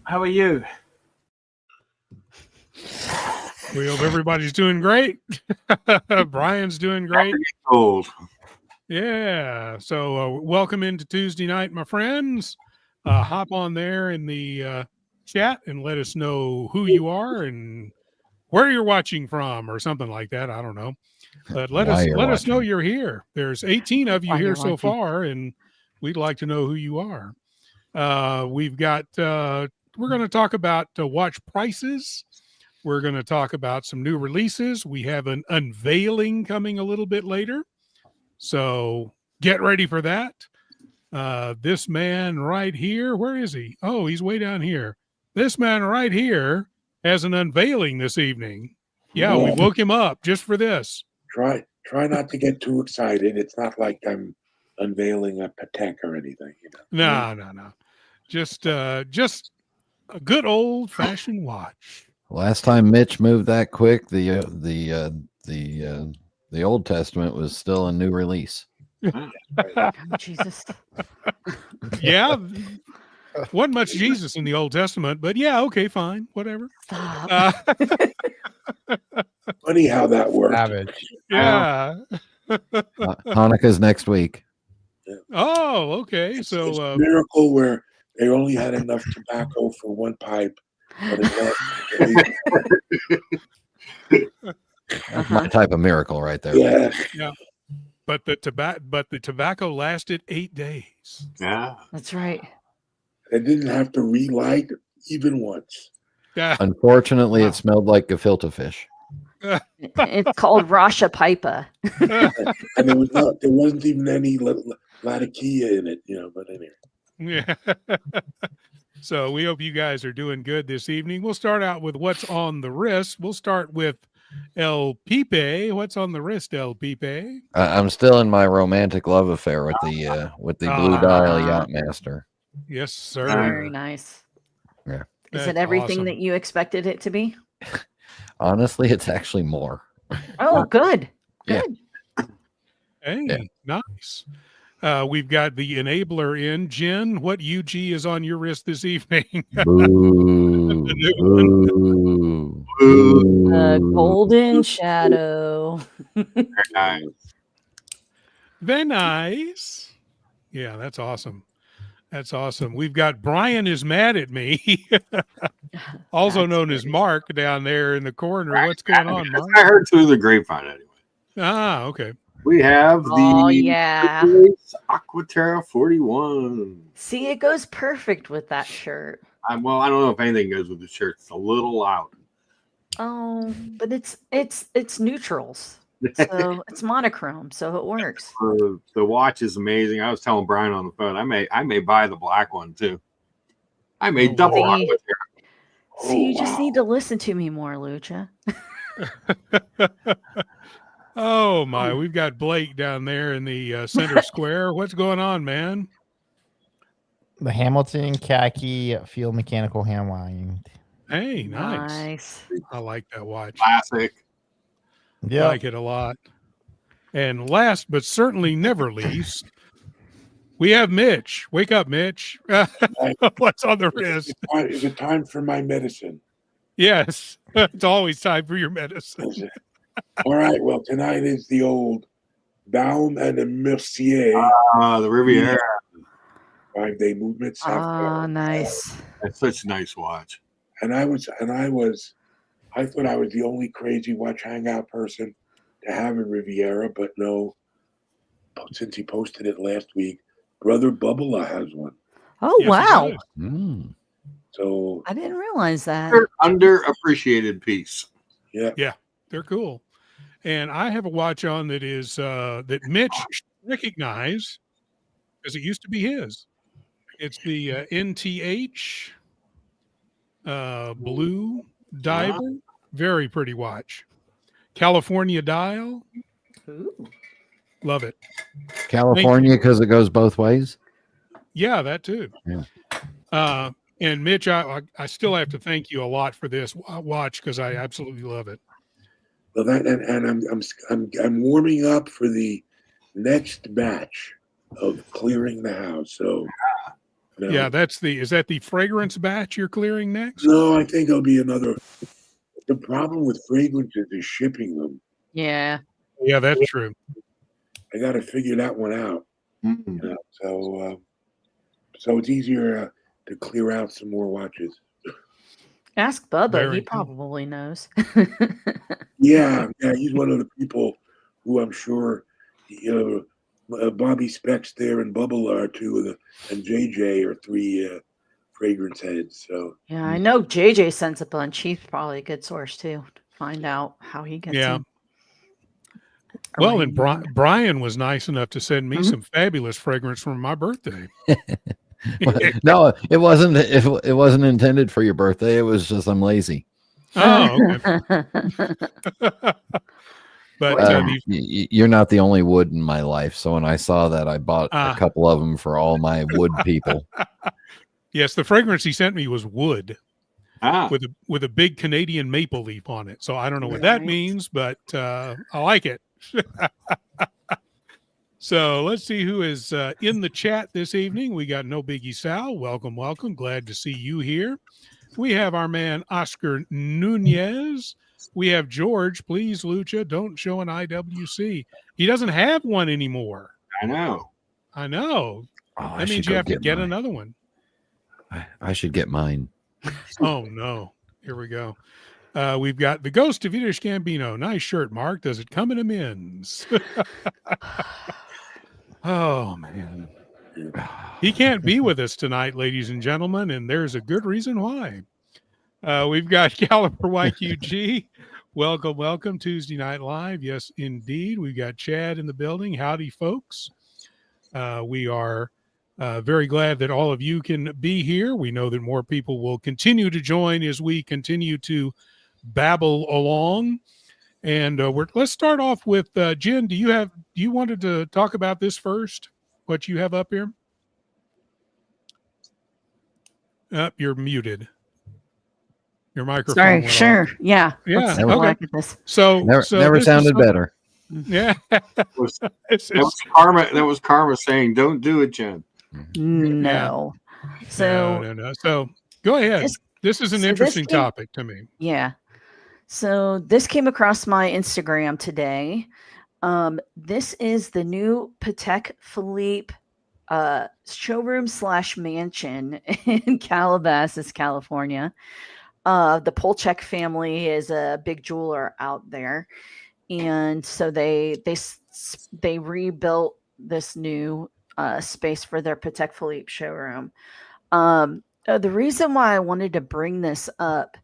How are you? We hope everybody's doing great. Brian's doing great. Old. Yeah. So welcome into Tuesday night, my friends. Hop on there in the chat and let us know who you are and where you're watching from or something like that. I don't know. But let us know you're here. There's 18 of you here so far, and we'd like to know who you are. We've got we're going to talk about watch prices. We're going to talk about some new releases. We have an unveiling coming a little bit later. So get ready for that. This man right here, where is he? Oh, he's way down here. This man right here has an unveiling this evening. Yeah, we woke him up just for this. Try not to get too excited. It's not like I'm unveiling a Patek or anything. No. Just a good old fashioned watch. Last time Mitch moved that quick, the Old Testament was still a new release. Oh, Jesus. Yeah. Wasn't much Jesus in the Old Testament, but yeah, okay, fine, whatever. Funny how that works. Savage. Yeah. Hanukkah's next week. Yeah. Oh, okay. It's So a miracle where they only had enough tobacco for one pipe. But That's my type of miracle right there. Yeah. But the tobacco lasted 8 days. Yeah. That's right. They didn't have to relight even once. Yeah. Unfortunately, it smelled like gefilte fish. It's called Rasha Pipa. And there wasn't even any latakia in it, but anyway. Yeah. So we hope you guys are doing good this evening. We'll start out with what's on the wrist. We'll start with El Pipe. What's on the wrist, El Pipe? I'm still in my romantic love affair with the Blue Dial Yachtmaster. Yes, sir. Very nice. Yeah. Is it everything that you expected it to be? Honestly, it's actually more. Oh, good. Yeah. Good. Hey, nice. We've got the enabler in. Jen, what UG is on your wrist this evening? Boo. Boo. Golden Shadow. Very nice. Very nice. Yeah, that's awesome. That's awesome. We've got Brian is mad at me, also known as Mark down there in the corner. What's going on, Mark? I heard through the grapevine anyway. Ah, okay. We have the Aquaterra 41. See, it goes perfect with that shirt. I don't know if anything goes with the shirt. It's a little loud. Oh, but it's neutrals. So it's monochrome, so it works. The watch is amazing. I was telling Brian on the phone, I may buy the black one too. I may double Aquaterra. See, you just need to listen to me more, Lucha. Oh my, we've got Blake down there in the center square. What's going on, man? The Hamilton khaki field mechanical hand wind. Hey, nice. I like that watch. Classic. Yeah, I like it a lot. And last but certainly never least, we have Mitch. Wake up, Mitch. What's on the wrist? Is it time for my medicine? Yes, it's always time for your medicine. All right. Well, tonight is the old Baum and Immerse. The Riviera. 5-day movement. Oh, nice. That's such a nice watch. And I thought I was the only crazy Watch Hangout person to have a Riviera, but no. Since he posted it last week, Brother Bubba has one. Oh, Yes, wow. So I didn't realize that. Underappreciated piece. Yeah. They're cool. And I have a watch on that is that Mitch should recognize because it used to be his. It's the NTH Blue Diver. Very pretty watch. California dial. Ooh. Love it. California because it goes both ways. Yeah, that too. Yeah. And Mitch, I still have to thank you a lot for this watch because I absolutely love it. Well, I'm warming up for the next batch of clearing the house. So You know? Yeah, is that the fragrance batch you're clearing next? No, I think there'll be another. The problem with fragrances is shipping them. Yeah. Yeah, that's true. I got to figure that one out. Mm. You know? So it's easier to clear out some more watches. Ask Bubba. Very He cool. probably knows. Yeah, he's one of the people who I'm sure, Bobby Specs there and Bubble are two of and JJ are three fragrance heads. So Yeah, I know JJ sends a bunch. He's probably a good source too to find out how he gets Yeah. them. Well, and Brian was nice enough to send me Mhm. some fabulous fragrance for my birthday. No, it wasn't. It wasn't intended for your birthday. It was just I'm lazy. Oh, okay. But You're not the only wood in my life. So when I saw that, I bought a couple of them for all my wood people. Yes, the fragrance he sent me was wood Ah, with a big Canadian maple leaf on it. So I don't know what that means, but I like it. So let's see who is in the chat this evening. We got No Biggie Sal. Welcome, welcome. Glad to see you here. We have our man Oscar Nunez. We have George. Please, Lucha, don't show an IWC. He doesn't have one anymore. I know. Oh, That means you have to get another one. I should get mine. Oh, no. Here we go. We've got the Ghost of Yiddish Gambino. Nice shirt, Mark. Does it come in a men's? Oh, man. He can't be with us tonight, ladies and gentlemen, and there's a good reason why. We've got Caliper YQG. Welcome, welcome. Tuesday Night Live. Yes, indeed. We've got Chad in the building. Howdy, folks. We are very glad that all of you can be here. We know that more people will continue to join as we continue to babble along. And let's start off with Jen. Do you wanted to talk about this first? What you have up here? You're muted. Your microphone. Sorry, went sure. off. Yeah. Yeah. Let's Okay. look at this. So Never this sounded better. Yeah. That was karma. That was karma saying, "Don't do it, Jen." No. So No. So go ahead. This is an interesting topic to me. Yeah. So this came across my Instagram today. This is the new Patek Philippe showroom / mansion in Calabasas, California. The Polchek family is a big jeweler out there, and so they rebuilt this new space for their Patek Philippe showroom. The reason why I wanted to bring this up,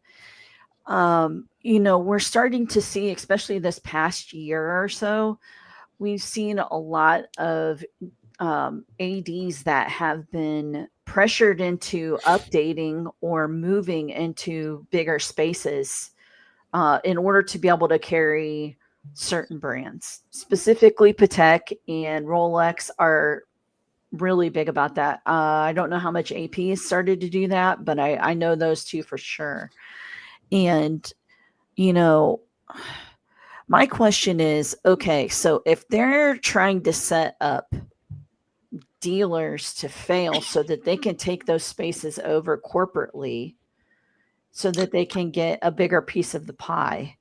we're starting to see, especially this past year or so, we've seen a lot of ADs that have been pressured into updating or moving into bigger spaces in order to be able to carry certain brands. Specifically, Patek and Rolex are really big about that. I don't know how much AP has started to do that, but I know those two for sure. And, my question is, okay, so if they're trying to set up dealers to fail so that they can take those spaces over corporately so that they can get a bigger piece of the pie,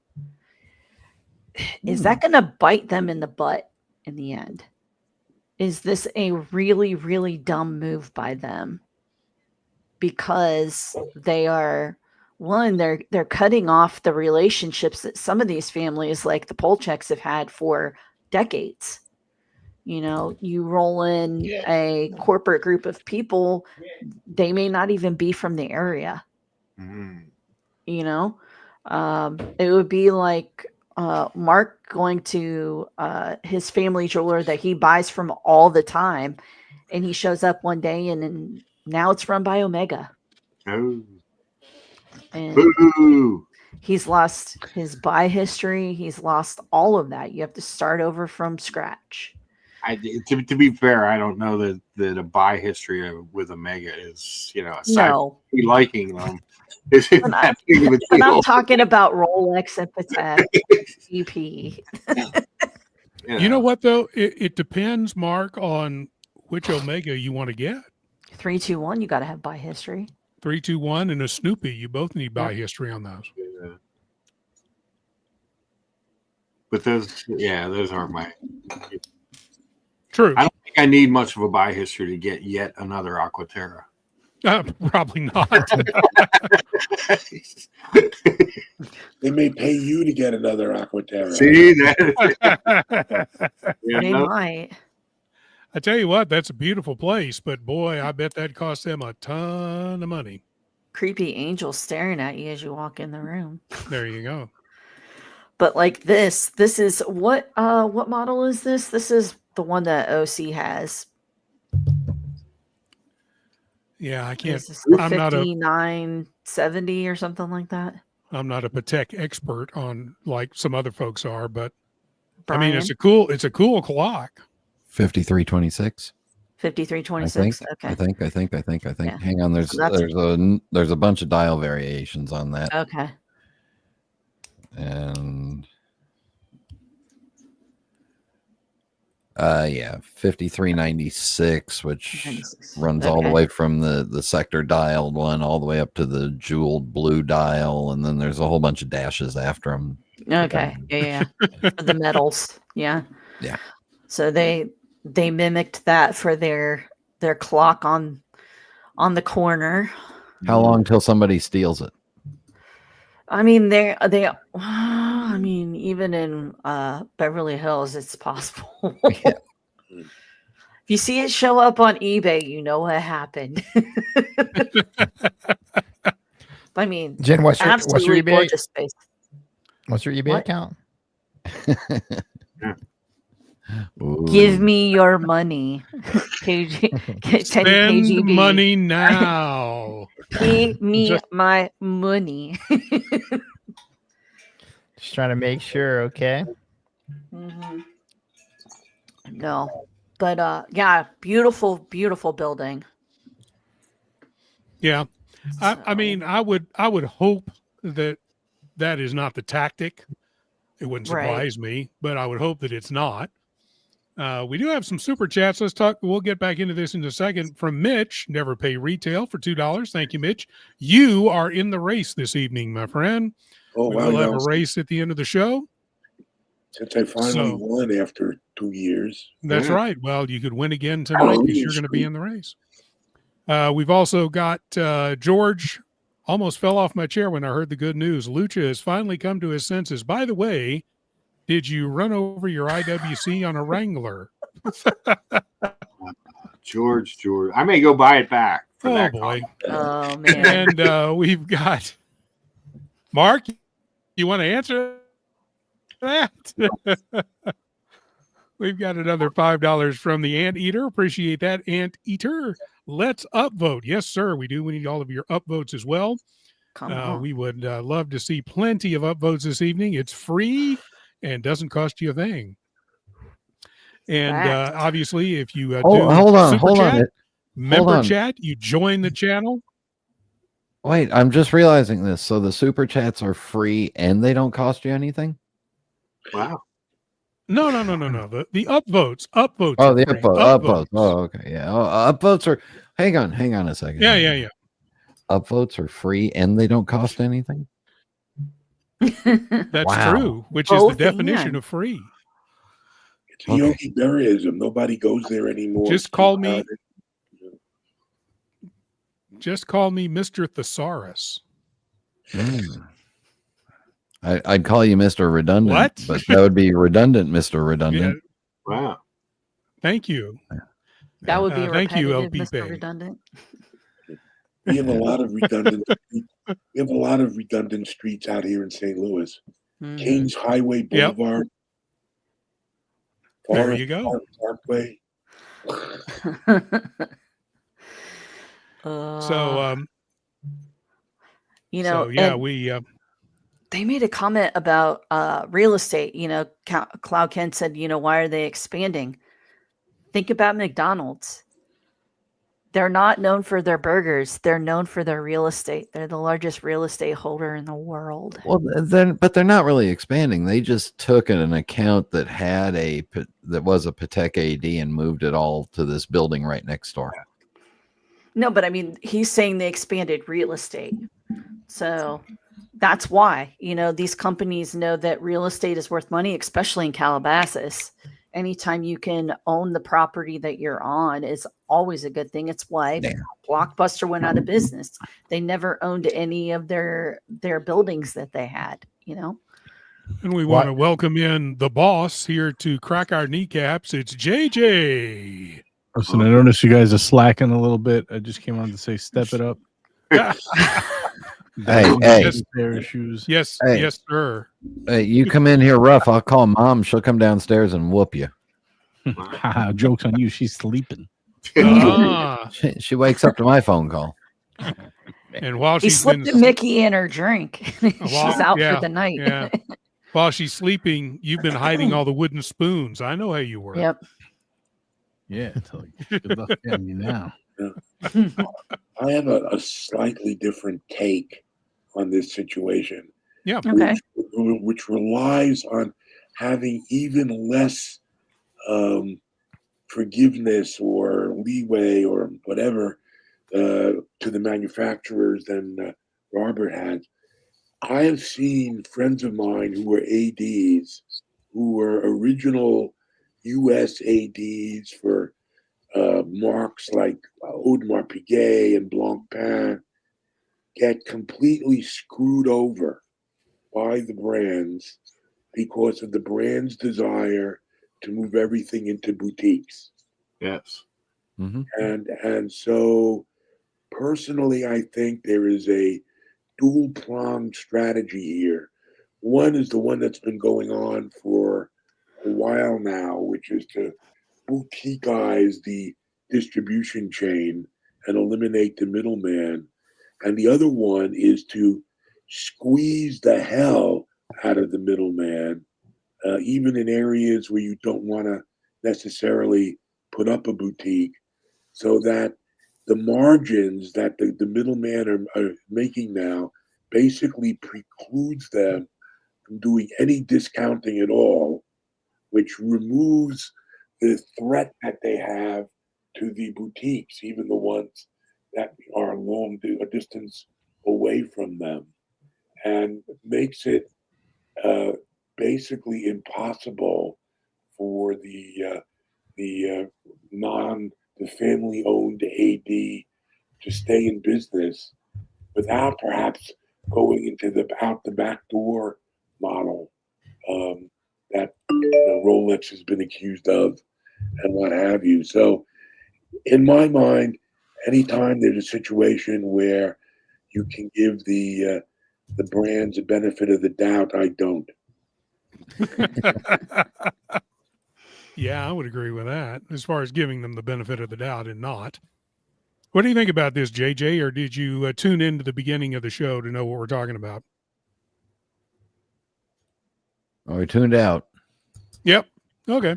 is that going to bite them in the butt in the end? Is this a really, really dumb move by them? Because they are, they're cutting off the relationships that some of these families like the Polcheks have had for decades. You roll in a corporate group of people, they may not even be from the area. It would be like Mark going to his family jeweler that he buys from all the time, and he shows up one day and now it's run by Omega. Oh. And Boo. He's lost his buy history. He's lost all of that. You have to start over from scratch. To be fair, I don't know that a buy history with Omega is, aside from me liking them, is that big of a deal. And I'm talking about Rolex and Patek EP. You know what, though? It depends, Mark, on which Omega you want to get. 3, 2, 1. You got to have buy history. 3, 2, 1, and a Snoopy. You both need buy history on those. Yeah. But those aren't my. True. I don't think I need much of a buy history to get yet another Aquaterra. Probably not. They may pay you to get another Aquaterra. See that? They might. I tell you what, that's a beautiful place, but boy, I bet that cost them a ton of money. Creepy angel staring at you as you walk in the room. There you go. But like this is what model is this? This is the one that OC has. Yeah, I can't. I'm not 5970 or something like that. I'm not a Patek expert on like some other folks are, but Brian? I mean it's a cool clock. 5326. 5326. Okay. I think. Yeah. Hang on, there's a bunch of dial variations on that. Okay. And 5396, which 96. runs all the way from the sector dialed one all the way up to the jeweled blue dial, and then there's a whole bunch of dashes after them. Okay. Yeah. For the metals. Yeah. Yeah. So they mimicked that for their clock on the corner. How long till somebody steals it? I mean, I mean, even in Beverly Hills, it's possible. Yeah. If you see it show up on eBay, you know what happened. I mean, Jen, what's your eBay? Gorgeous space. What's your eBay account? Give me your money. Spend money now. Pay me my money. Just trying to make sure, okay? Mm-hmm. No, but yeah, beautiful building. Yeah, I mean, I would hope that is not the tactic. It wouldn't surprise me, but I would hope that it's not. We do have some super chats. Let's talk. We'll get back into this in a second. From Mitch, never pay retail for $2. Thank you, Mitch. You are in the race this evening, my friend. Oh, we'll have a race at the end of the show. Since I finally won after 2 years. That's right. Well, you could win again tonight because you're going to be in the race. We've also got George. Almost fell off my chair when I heard the good news. Lucha has finally come to his senses. By the way, did you run over your IWC on a Wrangler? George. I may go buy it back. Oh, boy. Oh, man. And we've got Mark. You want to answer that? We've got another $5 from the Anteater. Appreciate that, Anteater. Let's upvote. Yes, sir. We do. We need all of your upvotes as well. Come on. We would love to see plenty of upvotes this evening. It's free and doesn't cost you a thing. And obviously, if you hold on, member chat, you join the channel. Wait, I'm just realizing this. So the super chats are free and they don't cost you anything? Wow. No. The upvotes. Oh, the upvotes. Oh, okay. Yeah. Upvotes are. Hang on a second. Yeah. Upvotes are free and they don't cost anything. That's true, which is the definition of free. It's a Yogi Berraism. Nobody goes there anymore. Just call me Mr. Thesaurus. I'd call you Mr. Redundant. What? But that would be redundant, Mr. Redundant. Yeah. Wow. Thank you. That would be thank you, LP Mr. Redundant. We have a lot of redundant. We have a lot of redundant streets out here in St. Louis. Kings Highway Boulevard. Yep. There you go. Parkway. You know, we they made a comment about real estate. You know, Cloud Ken said, you know, why are they expanding? Think about McDonald's. They're not known for their burgers. They're known for their real estate. They're the largest real estate holder in the world. Well, but they're not really expanding. They just took an account that had that was a Patek AD and moved it all to this building right next door. No, but I mean, he's saying they expanded real estate. So that's why, these companies know that real estate is worth money, especially in Calabasas. Anytime you can own the property that you're on is always a good thing. It's why Blockbuster went out of business. They never owned any of their buildings that they had, And we want to welcome in the boss here to crack our kneecaps. It's JJ. Listen, I noticed you guys are slacking a little bit. I just came on to say, step it up. Hey, yes, pair of shoes. Yes, hey. Yes, sir. Hey, you come in here rough, I'll call Mom. She'll come downstairs and whoop you. Joke's on you. She's sleeping. She wakes up to my phone call. And while he she's slipped a Mickey in her drink. She's out for the night. Yeah. While she's sleeping, you've been hiding all the wooden spoons. I know how you work. Yep. Yeah. Good luck getting you now. I have a slightly different take on this situation. Yeah. Okay. Which relies on having even less forgiveness or leeway or whatever to the manufacturers than Robert had. I have seen friends of mine who were ADs, who were original U.S. ADs for marks like Audemars Piguet and Blancpain, get completely screwed over by the brands because of the brand's desire to move everything into boutiques. Yes. Mm-hmm. And so personally, I think there is a dual-pronged strategy here. One is the one that's been going on for a while now, which is to boutiqueize the distribution chain and eliminate the middleman. And the other one is to squeeze the hell out of the middleman, even in areas where you don't want to necessarily put up a boutique, so that the margins that the middleman are making now basically precludes them from doing any discounting at all, which removes the threat that they have to the boutiques, even the ones that are a distance away from them, and makes it basically impossible for the family-owned AD to stay in business without perhaps going into the out the back door model that Rolex has been accused of and what have you. So in my mind, anytime there's a situation where you can give the brands a benefit of the doubt, I don't. Yeah, I would agree with that as far as giving them the benefit of the doubt and not. What do you think about this, JJ? Or did you tune into the beginning of the show to know what we're talking about? Oh, we tuned out. Yep. Okay.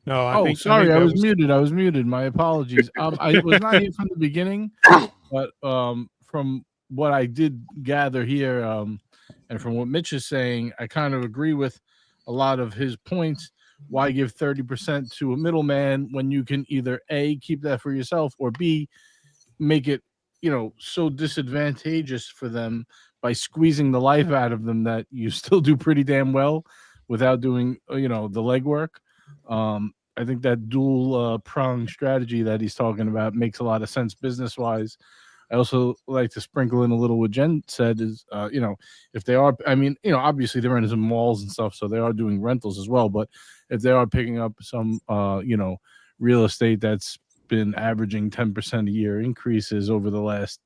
No, I think. Sorry, I was muted. I was muted. My apologies. I was not here from the beginning, but from what I did gather here, and from what Mitch is saying, I kind of agree with a lot of his points. Why give 30% to a middleman when you can either A, keep that for yourself, or B, make it, so disadvantageous for them by squeezing the life out of them that you still do pretty damn well without doing, the legwork. I think that dual prong strategy that he's talking about makes a lot of sense business-wise. I also like to sprinkle in a little what Jen said is, if they are, obviously they're in some malls and stuff, so they are doing rentals as well. But if they are picking up some, real estate that's been averaging 10% a year increases over the last,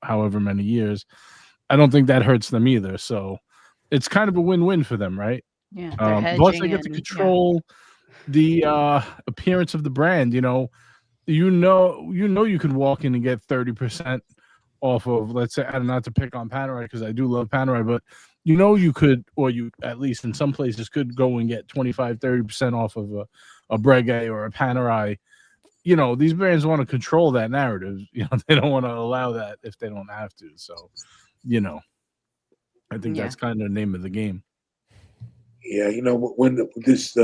however many years, I don't think that hurts them either. So it's kind of a win-win for them, right? Yeah. Plus they get to control the appearance of the brand. You can walk in and get 30% off of, let's say, I don't know, not to pick on Panerai because I do love Panerai, but you could, or you at least in some places could go and get 25-30% off of a Breguet or a Panerai. These brands want to control that narrative. They don't want to allow that if they don't have to. So, I think that's kind of the name of the game. Yeah, when this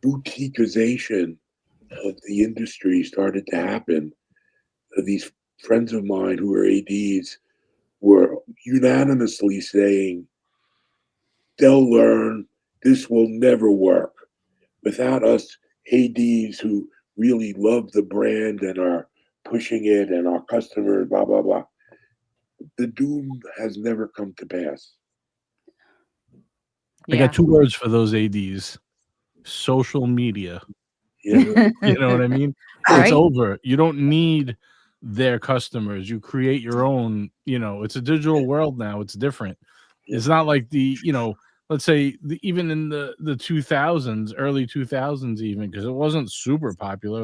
boutiqueization of the industry started to happen, these friends of mine who are ADs were unanimously saying they'll learn. This will never work. Without us ADs who really love the brand and are pushing it and our customers, blah, blah, blah, the doom has never come to pass. I got 2 words for those ADs: social media. Yeah. You know what I mean? Right? It's over. You don't need their customers. You create your own. It's a digital world now. It's different. It's not like let's say even in the 2000s, early 2000s, even, because it wasn't super popular,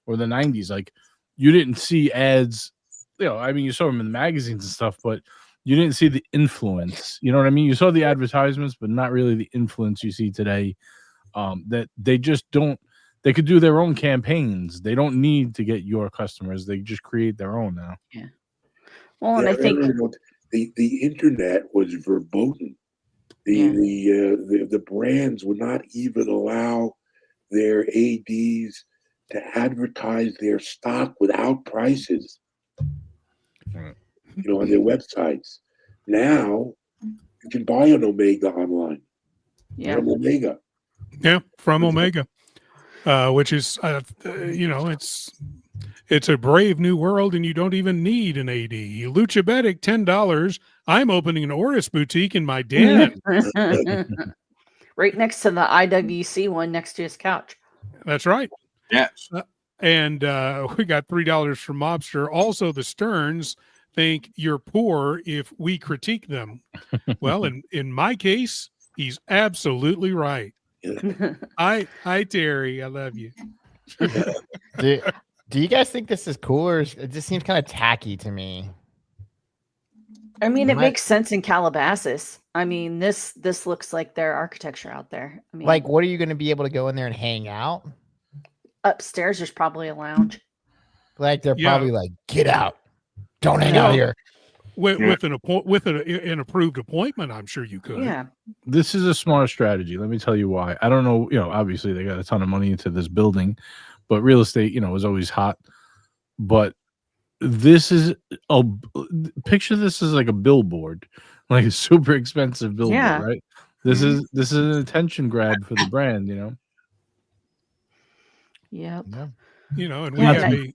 or the 90s. Like, you didn't see ads. I mean, you saw them in the magazines and stuff, but you didn't see the influence. You know what I mean? You saw the advertisements, but not really the influence you see today. That they just don't. They could do their own campaigns. They don't need to get your customers. They just create their own now. Yeah. Well, and I think the internet was verboten. The brands would not even allow their ADs to advertise their stock without prices. On their websites. Now you can buy an Omega online. From Omega. Yeah, from Omega, which is it's a brave new world, and you don't even need an AD. Lucha Betic, $10. I'm opening an Oris boutique in my den. Right next to the IWC one, next to his couch. That's right. Yes. And we got $3 from Mobster. Also, the Stearns think you're poor if we critique them. Well, in my case, he's absolutely right. Hi Terry, I love you. Do you guys think this is cool, or it just seems kind of tacky to me? I mean, it makes sense in Calabasas. I mean, this looks like their architecture out there. I mean, like, what are you going to be able to go in there and hang out? Upstairs, there's probably a lounge. Like, they're probably like, get out, don't hang out here. With an approved appointment, I'm sure you could. Yeah. This is a smart strategy. Let me tell you why. I don't know. Obviously they got a ton of money into this building, but real estate, is always hot. But this is picture this as like a billboard, like a super expensive billboard, right? This is an attention grab for the brand, Yep. Yeah. And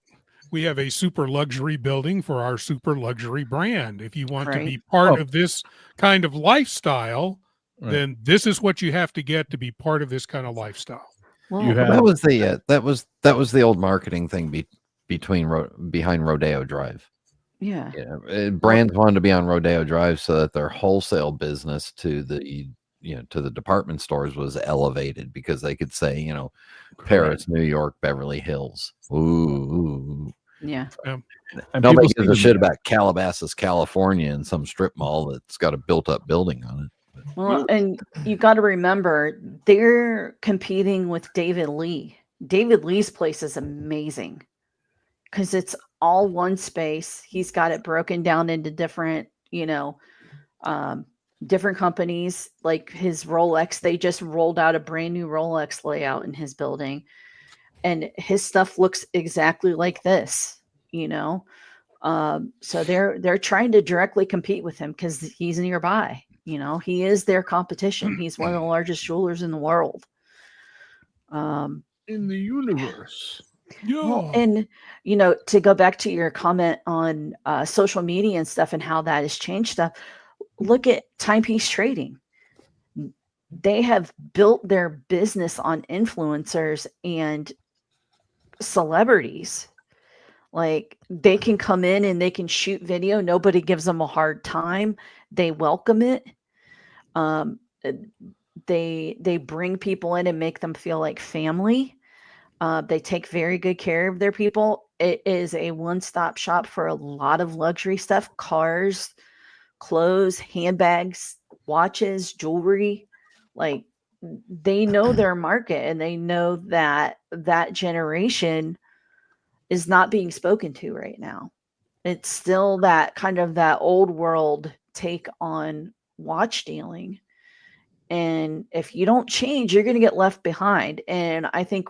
we have a super luxury building for our super luxury brand. If you want to be part of this kind of lifestyle, then this is what you have to get to be part of this kind of lifestyle. Well, that was the old marketing thing behind Rodeo Drive. Yeah. Brands wanted to be on Rodeo Drive so that their wholesale business to the department stores was elevated, because they could say, Paris, New York, Beverly Hills. Ooh. Yeah. Nobody gives a shit about Calabasas, California, and some strip mall that's got a built-up building on it. Well, and you got to remember, they're competing with David Lee. David Lee's place is amazing because it's all one space. He's got it broken down into different, different companies. Like his Rolex, they just rolled out a brand new Rolex layout in his building, and his stuff looks exactly like this, so they're trying to directly compete with him because he's nearby. He is their competition. He's one of the largest jewelers in the world. In the universe. Yeah. Well, and, to go back to your comment on social media and stuff and how that has changed stuff, look at timepiece trading. They have built their business on influencers and celebrities. Like, they can come in and they can shoot video. Nobody gives them a hard time. They welcome it. They bring people in and make them feel like family. They take very good care of their people. It is a one-stop shop for a lot of luxury stuff: cars, clothes, handbags, watches, jewelry. Like, they know their market, and they know that generation is not being spoken to right now. It's still that kind of that old world take on watch dealing. And if you don't change, you're going to get left behind. And I think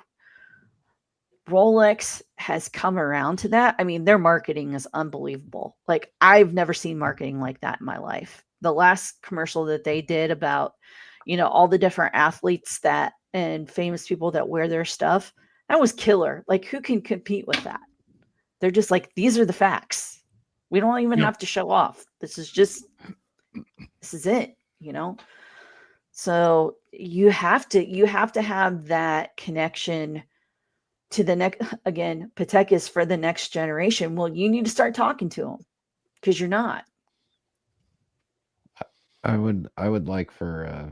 Rolex has come around to that. I mean, their marketing is unbelievable. Like, I've never seen marketing like that in my life. The last commercial that they did about, all the different athletes and famous people that wear their stuff, that was killer. Like, who can compete with that? They're just like, these are the facts. We don't even have to show off. This is it, So you have to have that connection to the next. Again, Patek is for the next generation. Well, you need to start talking to them, because you're not. I would like for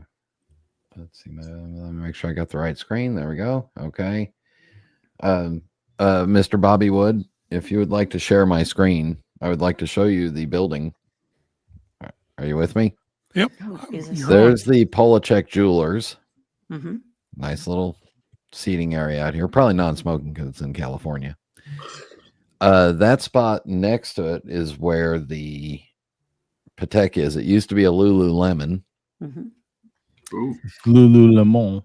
let's see, let me make sure I got the right screen. There we go. Okay. Mr. Bobby Wood, if you would like to share my screen, I would like to show you the building. Are you with me? Yep. There's the Polacek Jewelers. Mm-hmm. Nice little seating area out here. Probably non-smoking because it's in California. That spot next to it is where the Patek is. It used to be a Lululemon. Mm-hmm. Lululemon.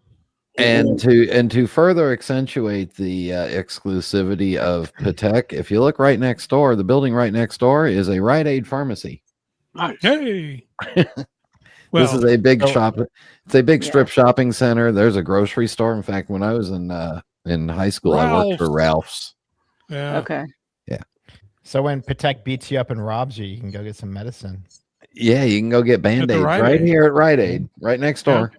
And to further accentuate the exclusivity of Patek, if you look right next door, the building right next door is a Rite Aid pharmacy. Nice. Hey. This is a big shop. It's a big strip shopping center. There's a grocery store. In fact, when I was in high school, I worked for Ralph's. Yeah. Okay. Yeah. So when Patek beats you up and robs you, you can go get some medicine. Yeah, you can go get Band-Aids right here at Rite Aid, right next door.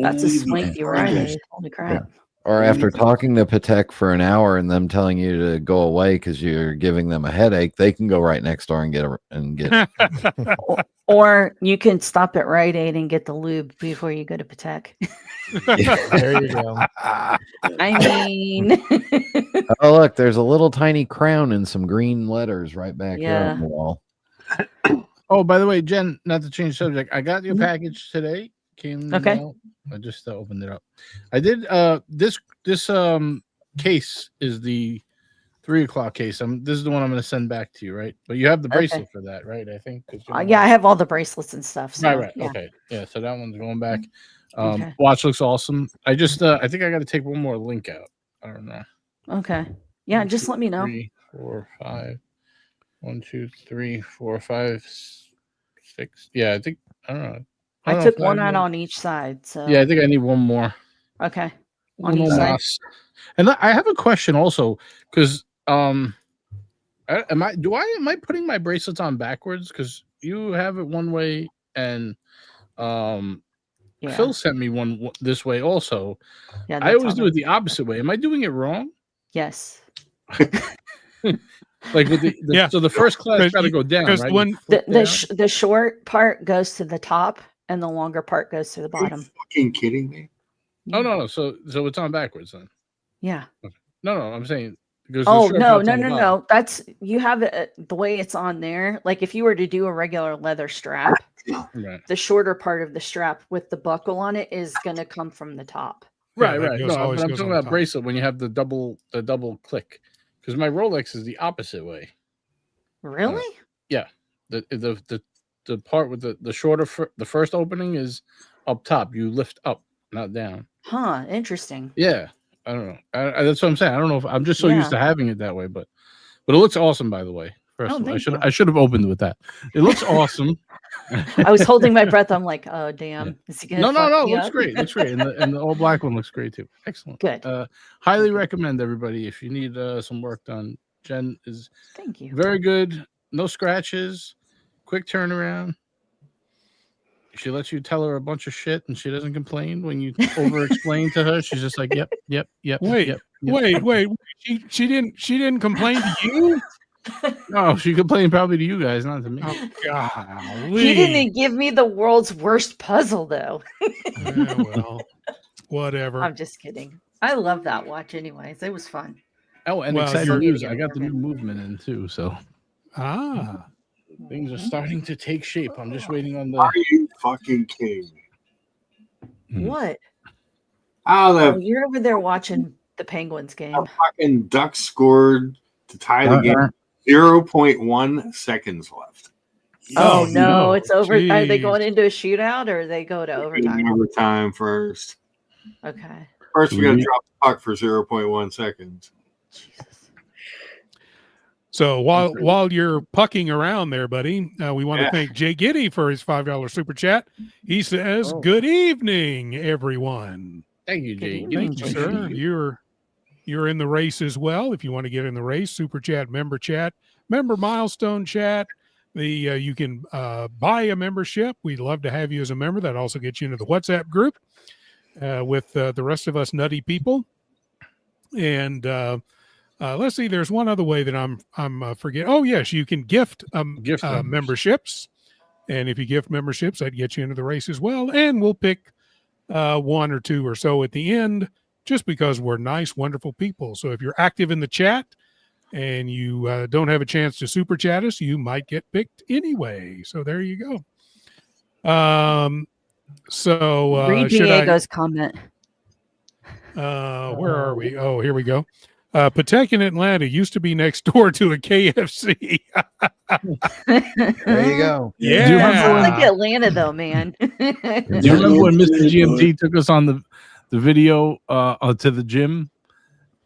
That's a swanky Rite Aid. Holy crap. Yeah. Or after talking to Patek for an hour and them telling you to go away because you're giving them a headache, they can go right next door and get. Or you can stop at Rite Aid and get the lube before you go to Patek. There you go. I mean, oh, look, there's a little tiny crown and some green letters right back here on the wall. Oh, by the way, Jen, not to change subject, I got your package today. Came I just opened it up. I did this case is the 3 o'clock case. This is the one I'm going to send back to you, right? But you have the bracelet for that, right? I think. Yeah, I have all the bracelets and stuff. So, right. Yeah. Okay. Yeah. So that one's going back. Okay. Watch looks awesome. I think I got to take one more link out. I don't know. Okay. Yeah. Just let me know. 3, 4, 5. 1, 2, 3, 4, 5, 6. Yeah. I think, I don't know. I took one out on each side. So yeah, I think I need one more. Okay. On each side. And I have a question also, because am I putting my bracelets on backwards? Because you have it one way and Phil sent me one this way also. Yeah, I always do it the opposite way. Am I doing it wrong? Yes. Like with so the first class got to go down, right? The short part goes to the top and the longer part goes to the bottom. Are you fucking kidding me? Oh no. So it's on backwards then. Yeah. No, I'm saying. No. That's you have it the way it's on there. Like if you were to do a regular leather strap, the shorter part of the strap with the buckle on it is going to come from the top. Right. No, I'm talking about bracelet when you have the double click. Because my Rolex is the opposite way. Really? Yeah. The part with the shorter the first opening is up top. You lift up, not down. Huh. Interesting. Yeah. I don't know. That's what I'm saying. I don't know if I'm just so used to having it that way, but it looks awesome. By the way, first of all, I should have opened with that. It looks awesome. I was holding my breath. I'm like, oh damn. Is he gonna no. Looks great. Looks great. And the all black one looks great too. Excellent. Good. Highly recommend everybody if you need some work done. Jen is thank you. Very good. No scratches. Quick turnaround. She lets you tell her a bunch of shit and she doesn't complain when you over explain to her. She's just like, yep. Wait. She didn't complain to you? No, she complained probably to you guys, not to me. Oh God. He didn't give me the world's worst puzzle though. Yeah, well, whatever. I'm just kidding. I love that watch anyways. It was fun. Oh, and exciting news. I got the new movement in too, so things are starting to take shape. I'm just waiting on the. Are you fucking kidding me? What? Oh, you're over there watching the Penguins game. A fucking Ducks scored to tie the game. 0.1 seconds left. Oh no, it's over. Geez. Are they going into a shootout or they go to overtime? Overtime first. Okay. First, we got to drop the puck for 0.1 seconds. Jesus. So while you're pucking around there, buddy, we want to thank Jay Giddy for his $5 super chat. He says, "Good evening, everyone." Thank you, Jay. Thank you, sir. You're in the race as well. If you want to get in the race, super chat, member milestone chat. You can buy a membership. We'd love to have you as a member. That also gets you into the WhatsApp group with the rest of us nutty people. And let's see. There's one other way that I'm forgetting. Oh yes, you can gift memberships, and if you gift memberships, that gets you into the race as well. And we'll pick one or two or so at the end, just because we're nice, wonderful people. So if you're active in the chat and you don't have a chance to super chat us, you might get picked anyway. So there you go. Read Diego's comment. Where are we? Oh, here we go. Patek in Atlanta used to be next door to a KFC. There you go. Yeah. Do you remember like Atlanta, though, man? Do you remember when Mr. GMT took us on the video to the gym?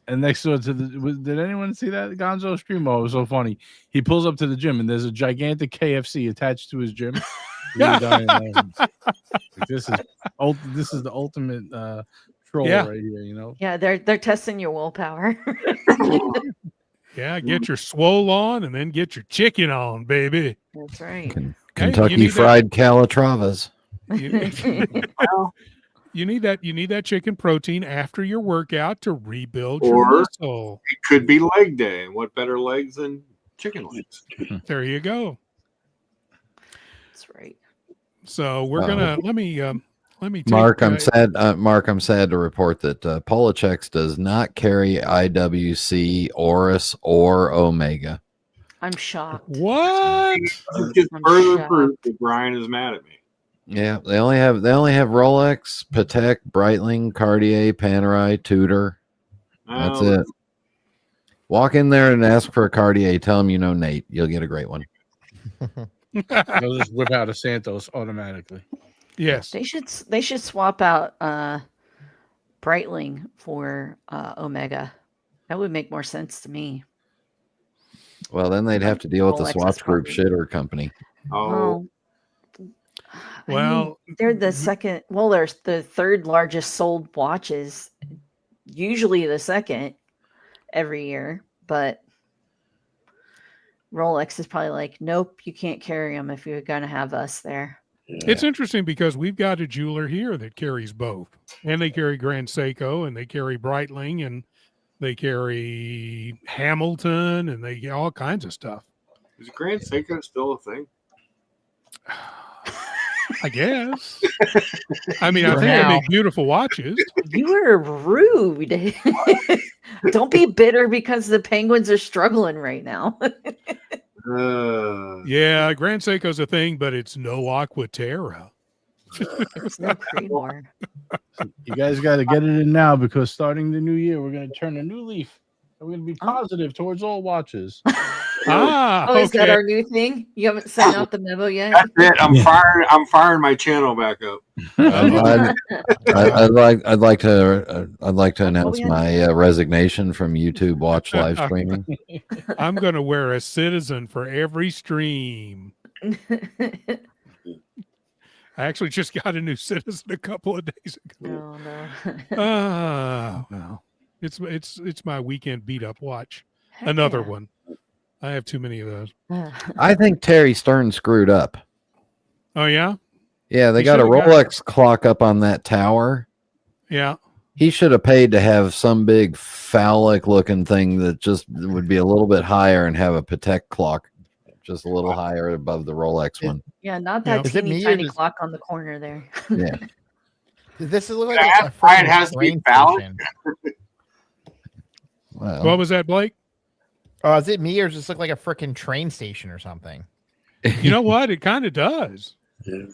And next door to did anyone see that Gonzo stream? Oh, it was so funny. He pulls up to the gym and there's a gigantic KFC attached to his gym. This is the ultimate troll right here, you know. Yeah, they're testing your willpower. Yeah, get your swole on and then get your chicken on, baby. That's right. Kentucky Fried Calatravas. You need that chicken protein after your workout to rebuild your muscle. It could be leg day, and what better legs than chicken legs? There you go. That's right. So we're gonna let me take, Mark, I'm sad. Mark, I'm sad to report that Polachex does not carry IWC, Oris, or Omega. I'm shocked. What? Just further proof that Brian is mad at me. Yeah, they only have Rolex, Patek, Breitling, Cartier, Panerai, Tudor. That's it. Walk in there and ask for a Cartier. Tell them you know Nate. You'll get a great one. They'll just whip out a Santos automatically. Yes, they should swap out Breitling for Omega. That would make more sense to me. Well, then they'd have to deal with the Swatch Group shitter company. Oh. Well, I mean, they're the second. Well, they're the third largest sold watches. Usually the second every year, but Rolex is probably like, nope, you can't carry them if you're going to have us there. It's interesting because we've got a jeweler here that carries both, and they carry Grand Seiko, and they carry Breitling, and they carry Hamilton, and they get all kinds of stuff. Is Grand Seiko still a thing? I guess. I mean, I think they make beautiful watches. You were rude. Don't be bitter because the Penguins are struggling right now. Yeah, Grand Seiko's a thing, but it's no Aquaterra. There's no Creedmoor. You guys got to get it in now because starting the new year, we're going to turn a new leaf. We're going to be positive towards all watches. Is that our new thing? You haven't sent out the memo yet? That's it. I'm firing my channel back up. I'd like to announce my resignation from YouTube Watch live streaming. I'm going to wear a Citizen for every stream. I actually just got a new Citizen a couple of days ago. Oh no. Well, it's my weekend beat up watch. Another one. I have too many of those. I think Terry Stern screwed up. Oh yeah? Yeah, they got a Rolex clock up on that tower. Yeah. He should have paid to have some big phallic looking thing that just would be a little bit higher and have a Patek clock just a little higher above the Rolex one. Yeah, not that tiny clock on the corner there. Yeah. This is look like a freaking has to be train phallic. station. Well, What was that, Blake? Oh, is it me or does this look like a freaking train station or something? You know what? It kind of does. Yeah.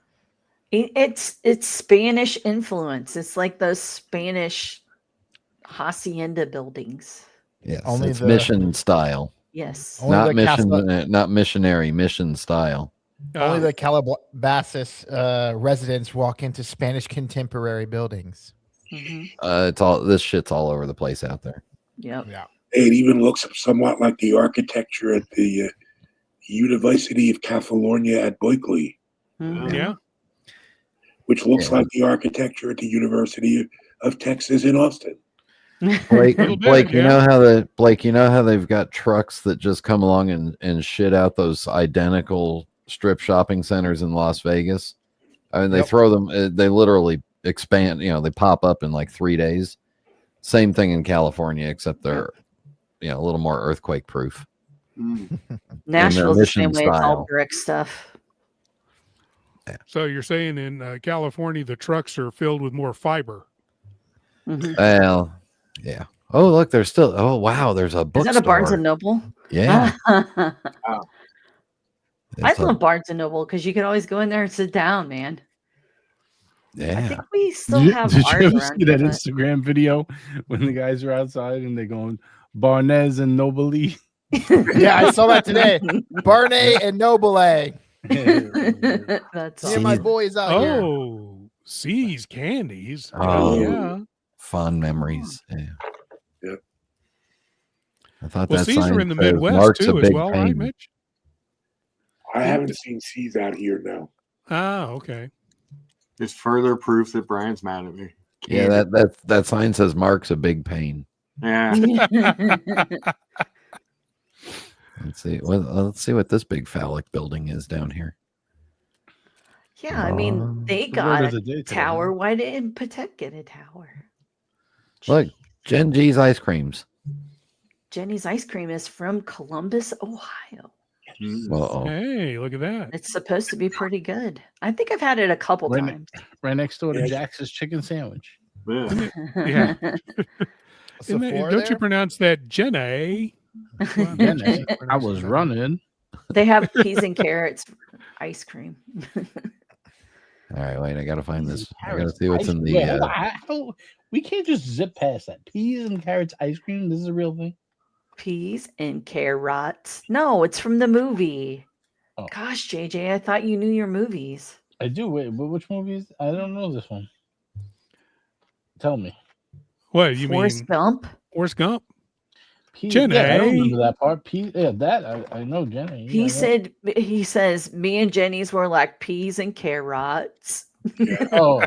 It's Spanish influence. It's like those Spanish hacienda buildings. yes, Only it's the- mission style. Yes. Only Not the mission, Castle- not missionary, mission style. Only the Calabasas residents walk into Spanish contemporary buildings. Mhm. It's all this shit's all over the place out there. Yep. Yeah. It even looks somewhat like the architecture at the University of California at Berkeley. Yeah. Which looks like the architecture at the University of Texas in Austin. Blake, bit, you know how they've got trucks that just come along and shit out those identical strip shopping centers in Las Vegas. I mean, they throw them, they literally expand, they pop up in like 3 days. Same thing in California, except they're, a little more earthquake proof. Nashville's the same way. It's all brick stuff. Yeah. So you're saying in California, the trucks are filled with more fiber. Well, yeah. Oh, look, there's still, oh, wow, there's a bookstore. Is that a Barnes & Noble? Yeah. I love Barnes & Noble because you can always go in there and sit down, man. Yeah. I think we still have Did art you ever around see that here, Instagram video when the guys are outside and they're going Barnes and Nobly? Yeah, I saw that today. Barney and Noble. That's awesome. My boys out here. Oh, C's candies. Oh, yeah. Fond memories. Yeah. Yep. I thought well, that C's are in the Midwest Mark's too, a as big well, pain. right, Mitch? I haven't seen C's out here now. Ah, okay. It's further proof that Brian's mad at me. Yeah, that sign says Mark's a big pain. Yeah. Let's see. Well, let's see what this big phallic building is down here. Yeah, I mean, they got a tower. Why didn't Patek get a tower? Look, Gen G's ice creams. Jenny's ice cream is from Columbus, Ohio. Hey, look at that. It's supposed to be pretty good. I think I've had it a couple times. Right next door to Jax's chicken sandwich. Yeah. Don't you pronounce that Jenny? Jenny. I was running. They have peas and carrots ice cream. All right, wait. I gotta find this. I gotta see what's in the. We can't just zip past that. Peas and carrots ice cream. This is a real thing. Peas and carrots. No, it's from the movie. Oh. Gosh, JJ, I thought you knew your movies. I do. Wait, but which movies? I don't know this one. Tell me. What you Forrest Gump? Forrest Gump. Jenny. Yeah, I don't remember that part. That I know Jenny. He says, me and Jenny's were like peas and carrots. Oh,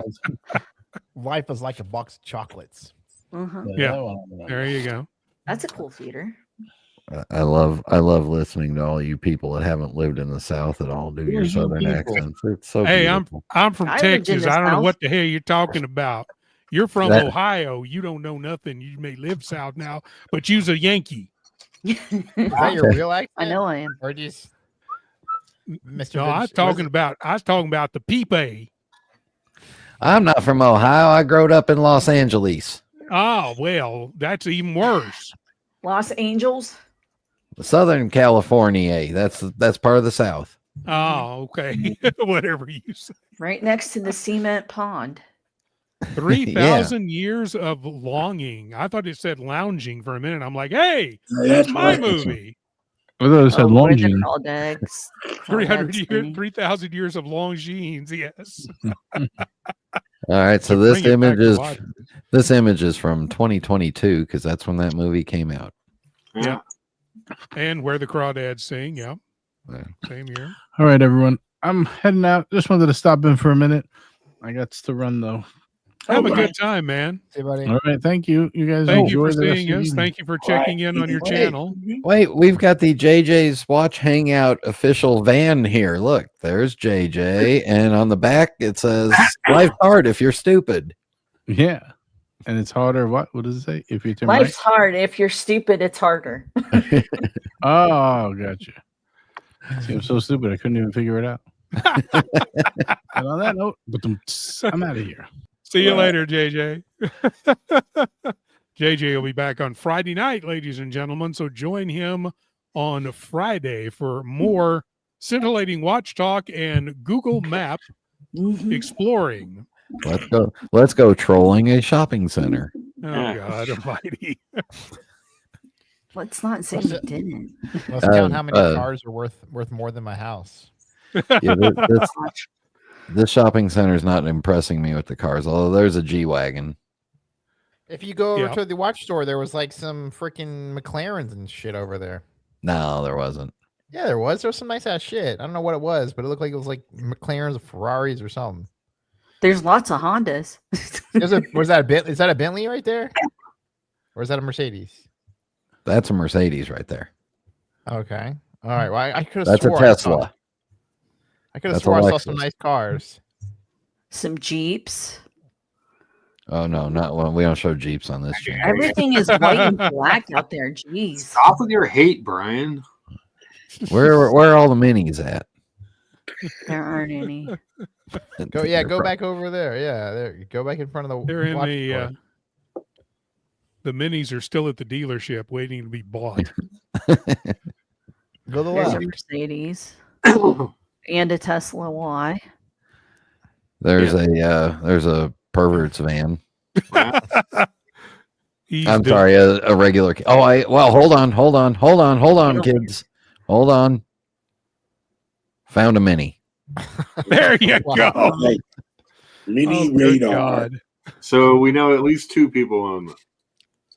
life is like a box of chocolates. Yeah, there you go. That's a cool theater. I love listening to all you people that haven't lived in the South at all do your Southern accents. It's so beautiful. I'm from Texas. I don't know what the hell you're talking about. You're from Ohio. You don't know nothing. You may live South now, but you's a Yankee. Is that your real accent? I know I am. Or just Mr. No, I was talking about the Piguet. I'm not from Ohio. I growed up in Los Angeles. Oh, well, that's even worse. Los Angeles? Southern California. That's part of the South. Oh, okay. Whatever you say. Right next to the cement pond. 3,000 years of longing. I thought it said lounging for a minute. I'm like, hey, that's my movie. I thought it said longing. 3,000 years of longines. Yes. All right, so this image is from 2022 because that's when that movie came out. Yeah, and Where the Crawdads Sing. Yeah, same year. All right, everyone, I'm heading out. Just wanted to stop in for a minute. I got to run though. Have a good time, man. Hey, buddy. All right, thank you. You guys thank you for seeing us. Thank you for checking in on your channel. Wait, we've got the JJ's Watch Hangout official van here. Look, there's JJ, and on the back it says "Life's hard if you're stupid." Yeah, and it's harder. What does it say? If you turn life's hard. If you're stupid, it's harder. Oh, gotcha. See, I'm so stupid I couldn't even figure it out. And on that note, I'm out of here. See you later, JJ. JJ will be back on Friday night, ladies and gentlemen. So join him on Friday for more scintillating watch talk and Google Map exploring. Let's go trolling a shopping center. Oh God Almighty! Let's not say we didn't. Let's count how many cars are worth more than my house. Yeah, this shopping center is not impressing me with the cars, although there's a G-Wagon. If you go over to the watch store, there was like some freaking McLarens and shit over there. No, there wasn't. Yeah, there was. There was some nice ass shit. I don't know what it was, but it looked like it was like McLarens or Ferraris or something. There's lots of Hondas. Was that a Bentley? Is that a Bentley right there? Or is that a Mercedes? That's a Mercedes right there. Okay. All right. Well, I could have That's a Tesla. I could have sworn I saw some nice cars. Some Jeeps. Oh no, not one. We don't show Jeeps on this channel. Everything is white and black out there. Jeez. Stop with your hate, Brian. Where are all the minis at? There aren't any. Go back over there. Yeah, there. Go back in front of the. They're in the minis are still at the dealership waiting to be bought. Go the There's left. a Mercedes and a Tesla Y. There's a pervert's van. I'm sorry, a regular. Hold on, kids. Hold on. Found a mini. There you go. Mini radar. So we know at least 2 people own them.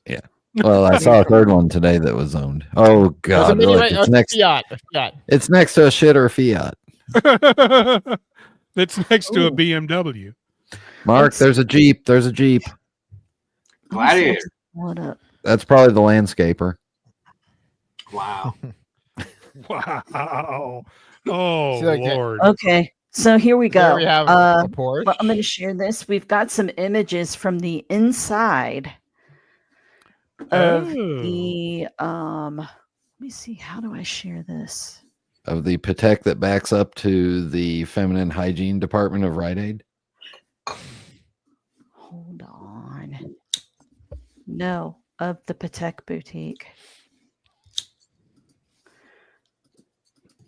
Yeah. Well, I saw a third one today that was owned. Oh God! It's next. Fiat. It's next to a shitter Fiat. That's next to a BMW. Mark, there's a Jeep. Gladiator. What up? That's probably the landscaper. Wow. Wow. Oh, Lord. Okay. So here we go. There we have a Porsche. Well, I'm going to share this. We've got some images from the inside of the let me see, how do I share this? Of the Patek that backs up to the feminine hygiene department of Rite Aid. Hold on. No, of the Patek boutique.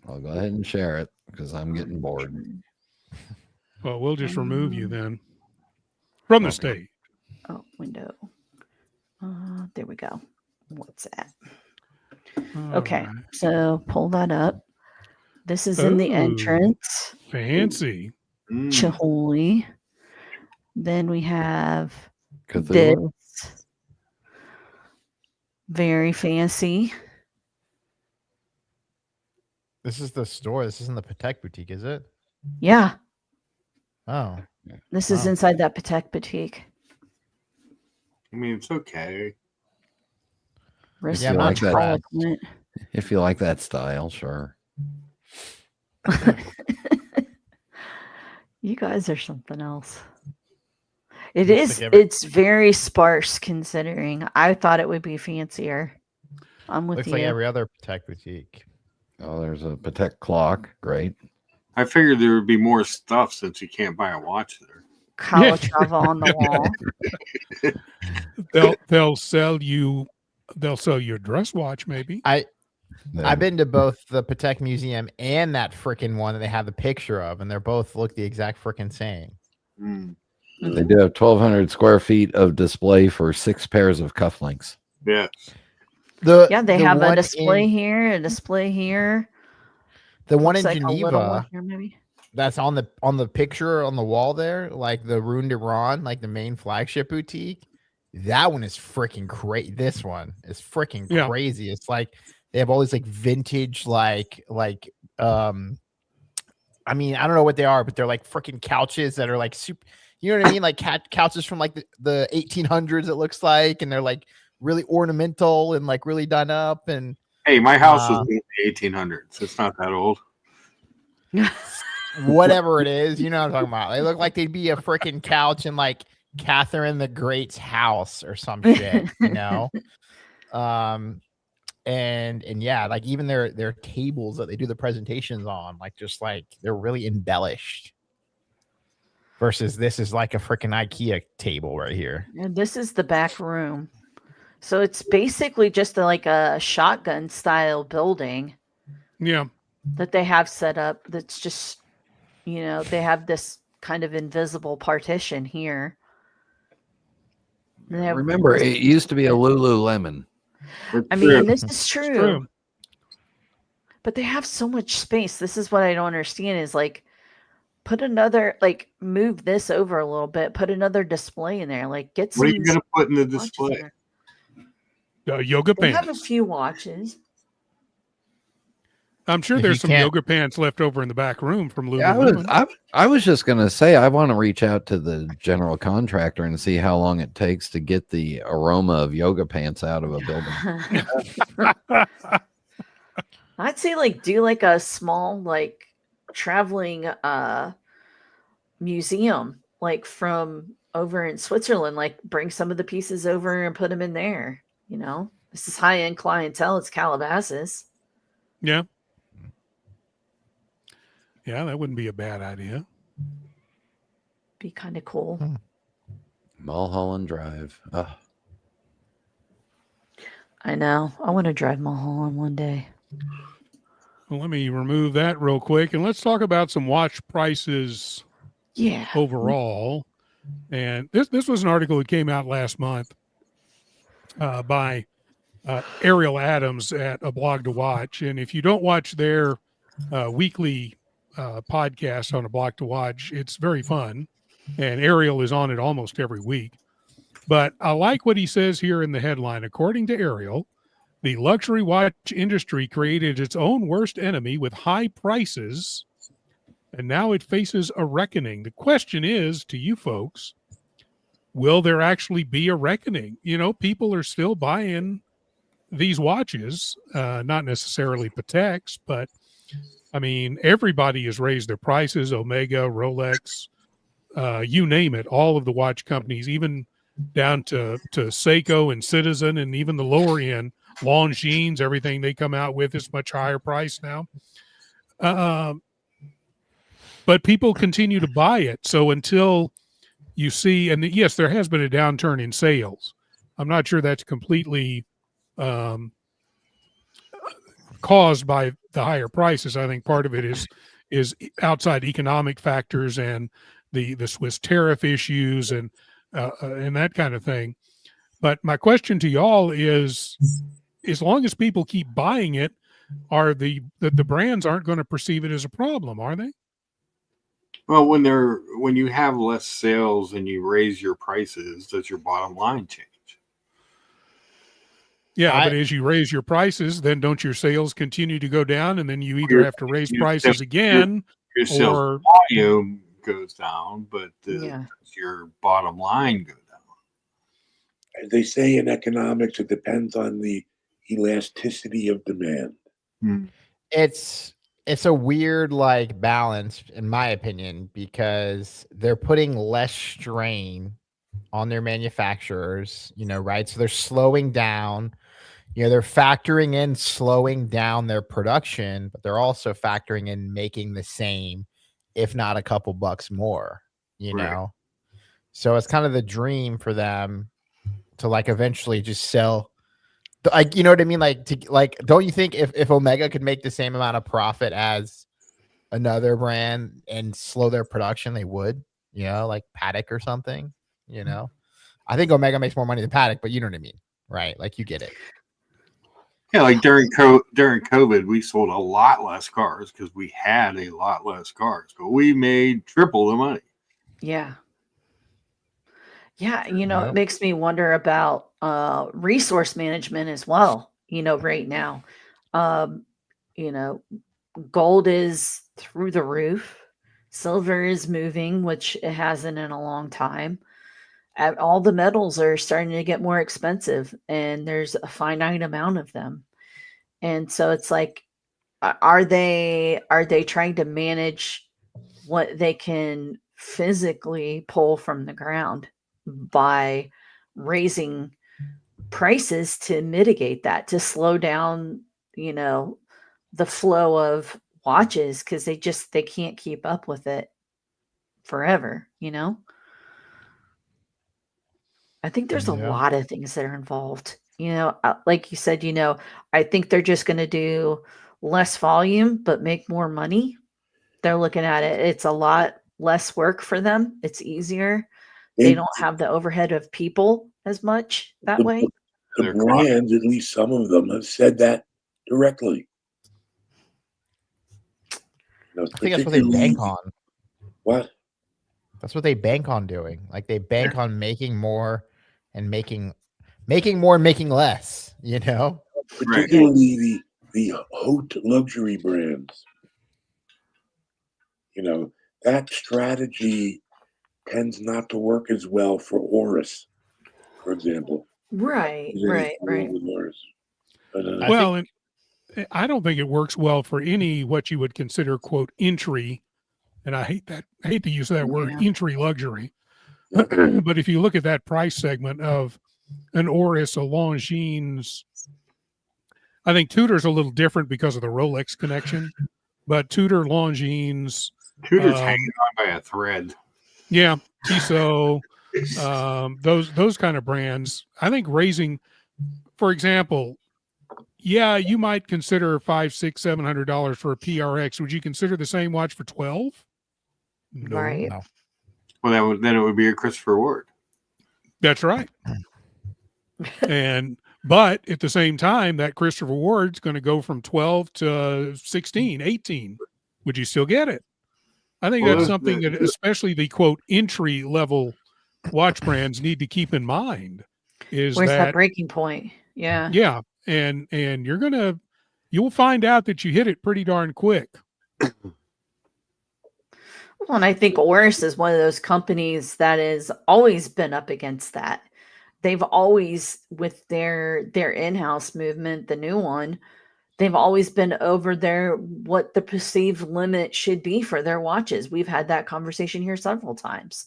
I'll go ahead and share it because I'm getting bored. Well, we'll just remove you then from the stage. Oh, window. There we go. What's that? Okay, so pull that up. This is in the entrance. Fancy. Chihuly. Then we have Cthulhu. this. Very fancy. This is the store. This isn't the Patek boutique, is it? Yeah. Oh. This is inside that Patek boutique. I mean, it's okay. If you like that style, sure. You guys are something else. It's very sparse considering. I thought it would be fancier. I'm with you. Looks like every other Patek boutique. Oh, there's a Patek clock. Great. I figured there would be more stuff since you can't buy a watch there. Calatrava on the wall. They'll sell you a dress watch, maybe. I've been to both the Patek Museum and that freaking one that they have the picture of, and they're both look the exact freaking same. They do have 1,200 square feet of display for 6 pairs of cufflinks. Yeah. They have a display here, a display here. The one Looks in like Geneva, here, maybe. that's on the picture on the wall there, like the Rune de Ron, like the main flagship boutique. That one is freaking crazy. This one is freaking crazy. It's like they have all these like vintage, I mean, I don't know what they are, but they're like freaking couches that are like super. You know what I mean? Like couches from like the 1800s. It looks like, and they're like really ornamental and like really done up. And hey, my house was in the 1800s. It's not that old. Whatever it is, you know what I'm talking about. They look like they'd be a freaking couch in like Catherine the Great's house or some shit, you know. And yeah, like even their tables that they do the presentations on, like just like they're really embellished. Versus this is like a freaking IKEA table right here. And this is the back room. So it's basically just like a shotgun style building. Yeah. That they have set up. That's just, they have this kind of invisible partition here. Remember, it used to be a Lululemon. I mean, this is true. But they have so much space. This is what I don't understand is like, put another, like, move this over a little bit, put another display in there, like, get some. What are you going to put in the display? Yoga They pants. have a few watches. I'm sure there's some yoga pants left over in the back room from Lululemon. Yeah, I was just going to say, I want to reach out to the general contractor and see how long it takes to get the aroma of yoga pants out of a building. I'd say, like, do like a small, like, traveling museum, like from over in Switzerland, like bring some of the pieces over and put them in there. You know, this is high-end clientele. It's Calabasas. Yeah. Yeah, that wouldn't be a bad idea. Be kind of cool. Mulholland Drive. I know. I want to drive Mulholland one day. Well, let me remove that real quick, and let's talk about some watch prices. Yeah. Overall, and this was an article that came out last month by Ariel Adams at A Blog to Watch, and if you don't watch their weekly podcast on A Blog to Watch, it's very fun, and Ariel is on it almost every week. But I like what he says here in the headline. According to Ariel, the luxury watch industry created its own worst enemy with high prices, and now it faces a reckoning. The question is to you folks, will there actually be a reckoning? You know, people are still buying these watches, not necessarily Pateks, but I mean, everybody has raised their prices, Omega, Rolex, you name it, all of the watch companies, even down to Seiko and Citizen, and even the lower end, Longines, everything they come out with is much higher price now. But people continue to buy it. So until you see, and yes, there has been a downturn in sales. I'm not sure that's completely caused by the higher prices. I think part of it is outside economic factors and the Swiss tariff issues and that kind of thing. But my question to y'all is, as long as people keep buying it, are the brands aren't going to perceive it as a problem, are they? Well, when you have less sales and you raise your prices, does your bottom line change? Yeah, but as you raise your prices, then don't your sales continue to go down, and then you either have to raise prices again, your sales volume goes down, but your bottom line goes down. As they say in economics, it depends on the elasticity of demand. It's a weird like balance, in my opinion, because they're putting less strain on their manufacturers, you know, right? So they're slowing down, you know, they're factoring in slowing down their production, but they're also factoring in making the same, if not a couple bucks more, you know? So it's kind of the dream for them to like eventually just sell, like, you know what I mean? Like, don't you think if Omega could make the same amount of profit as another brand and slow their production, they would, you know, like Patek or something, you know? I think Omega makes more money than Patek, but you know what I mean, right? Like, you get it. Yeah, like during COVID, we sold a lot less cars because we had a lot less cars, but we made triple the money. Yeah. Yeah, you know, it makes me wonder about resource management as well, you know, right now. You know, gold is through the roof. Silver is moving, which it hasn't in a long time. All the metals are starting to get more expensive, and there's a finite amount of them. And so it's like, are they trying to manage what they can physically pull from the ground by raising prices to mitigate that, to slow down, you know, the flow of watches, because they can't keep up with it forever, you know? I think there's a lot of things that are involved, you know, like you said, you know, I think they're just going to do less volume, but make more money. They're looking at it. It's a lot less work for them. It's easier. They don't have the overhead of people as much that way. The brands, at least some of them, have said that directly. I think that's what they bank on. What? That's what they bank on doing. Like they bank on making more and making more and making less, you know? Particularly the haute luxury brands. You know, that strategy tends not to work as well for Oris, for example. Right. But, well, and I don't think it works well for any what you would consider quote entry, and I hate to use that word entry luxury. But if you look at that price segment of an Oris, a Longines, I think Tudor's a little different because of the Rolex connection, but Tudor, Longines, Tudor's hanging on by a thread. Yeah, Tissot, those kind of brands. I think raising, for example, you might consider $500, $600, $700 for a PRX. Would you consider the same watch for 12? No. Right. No. Well, then it would be a Christopher Ward. That's right. But at the same time, that Christopher Ward's going to go from 12 to 16, 18. Would you still get it? I think that's something that especially the quote entry level watch brands need to keep in mind. Where's that breaking point? Yeah. Yeah. And you'll find out that you hit it pretty darn quick. Well, and I think Oris is one of those companies that has always been up against that. They've always, with their in-house movement, the new one, they've always been over what the perceived limit should be for their watches. We've had that conversation here several times.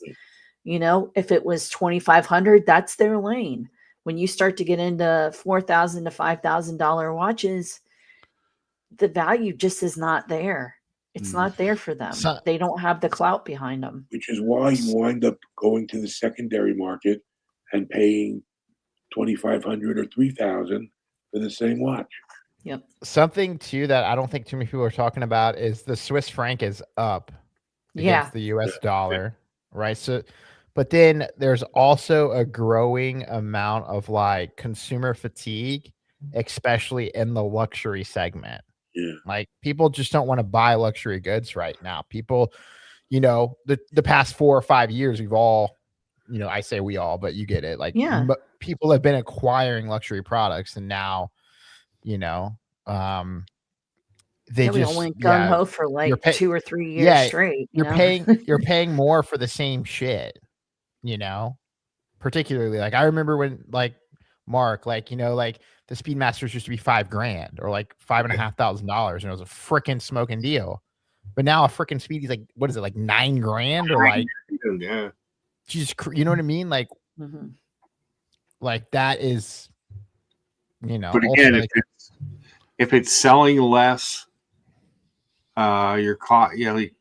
You know, if it was 2,500, that's their lane. When you start to get into $4,000 to $5,000 watches, the value just is not there. It's not there for them. They don't have the clout behind them. Which is why you wind up going to the secondary market and paying $2,500 or $3,000 for the same watch. Yep. Something too that I don't think too many people are talking about is the Swiss franc is up against the US dollar, right? So, but then there's also a growing amount of like consumer fatigue, especially in the luxury segment. Yeah. Like people just don't want to buy luxury goods right now. People, you know, the past 4 or 5 years, we've all, you know, I say we all, but you get it. Like people have been acquiring luxury products, and now, you know, they just went gung ho for like 2 or 3 years straight. You're paying more for the same shit, you know, particularly like I remember when like Mark, like, you know, like the Speedmasters used to be $5,000 or like $5,500, and it was a freaking smoking deal. But now a freaking Speedy's like, what is it, like $9,000 or like, Jesus, you know what I mean? Like, like that is, you know. But again, if it's selling less, you're caught. Yeah, like,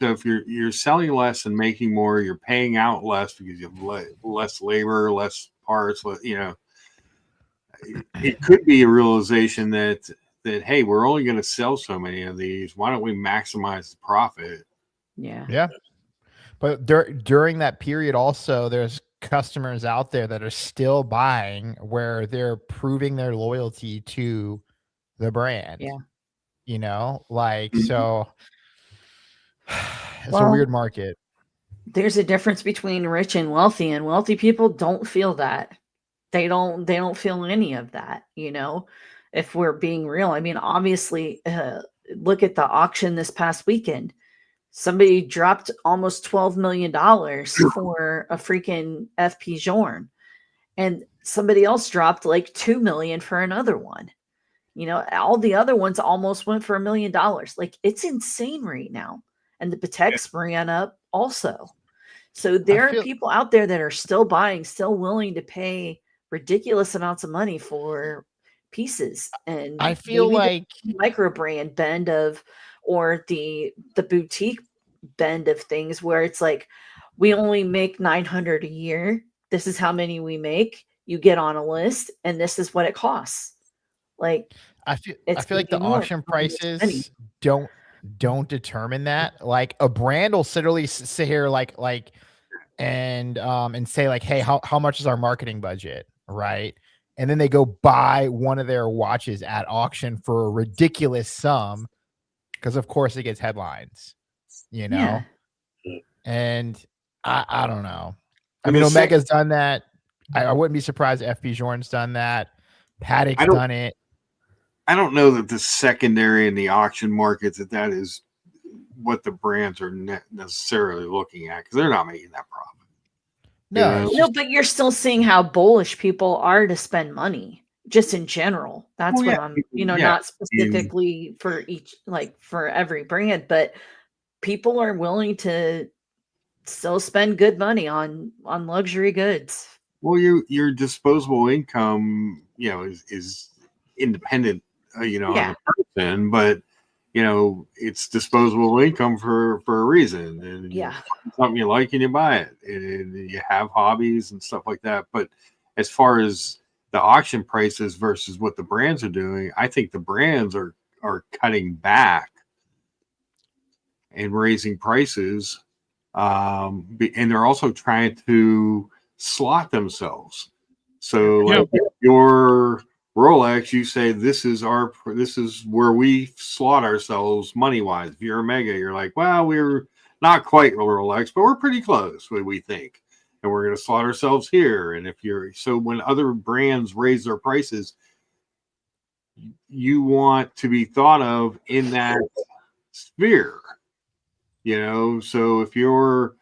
so if you're selling less and making more, you're paying out less because you have less labor, less parts. You know, it could be a realization that hey, we're only going to sell so many of these. Why don't we maximize the profit? Yeah. But during that period, also, there's customers out there that are still buying where they're proving their loyalty to the brand. Yeah. You know, like, so it's a weird market. There's a difference between rich and wealthy people don't feel that. They don't feel any of that, you know, if we're being real. I mean, obviously, look at the auction this past weekend. Somebody dropped almost $12 million for a freaking FP Journe, and somebody else dropped like $2 million for another one. You know, all the other ones almost went for $1 million. Like, it's insane right now. And the Pateks ran up also. So there are people out there that are still buying, still willing to pay ridiculous amounts of money for pieces. And I feel like micro brand bend of, or the boutique bend of things where it's like, we only make 900 a year. This is how many we make. You get on a list, and this is what it costs. Like, I feel like the auction prices don't determine that. Like a brand will literally sit here and say like, hey, how much is our marketing budget, right? And then they go buy one of their watches at auction for a ridiculous sum because of course it gets headlines, you know. And I don't know. I And mean, the Omega's done that. I wouldn't be surprised if FP Journ's done that. Patek's done it. I don't know that the secondary and the auction markets that is what the brands are necessarily looking at, because they're not making that profit. No, no, but you're still seeing how bullish people are to spend money, just in general. That's what I'm, not specifically for each, like for every brand, but people are willing to still spend good money on luxury goods. Well, your disposable income, is independent, on the person, but it's disposable income for a reason. And you find something you like and you buy it, and you have hobbies and stuff like that. But as far as the auction prices versus what the brands are doing, I think the brands are cutting back and raising prices, and they're also trying to slot themselves. So like your Rolex, you say this is where we slot ourselves money wise. If you're Omega, you're like, well, we're not quite Rolex, but we're pretty close, we think, and we're going to slot ourselves here. And when other brands raise their prices, you want to be thought of in that sphere, So if you're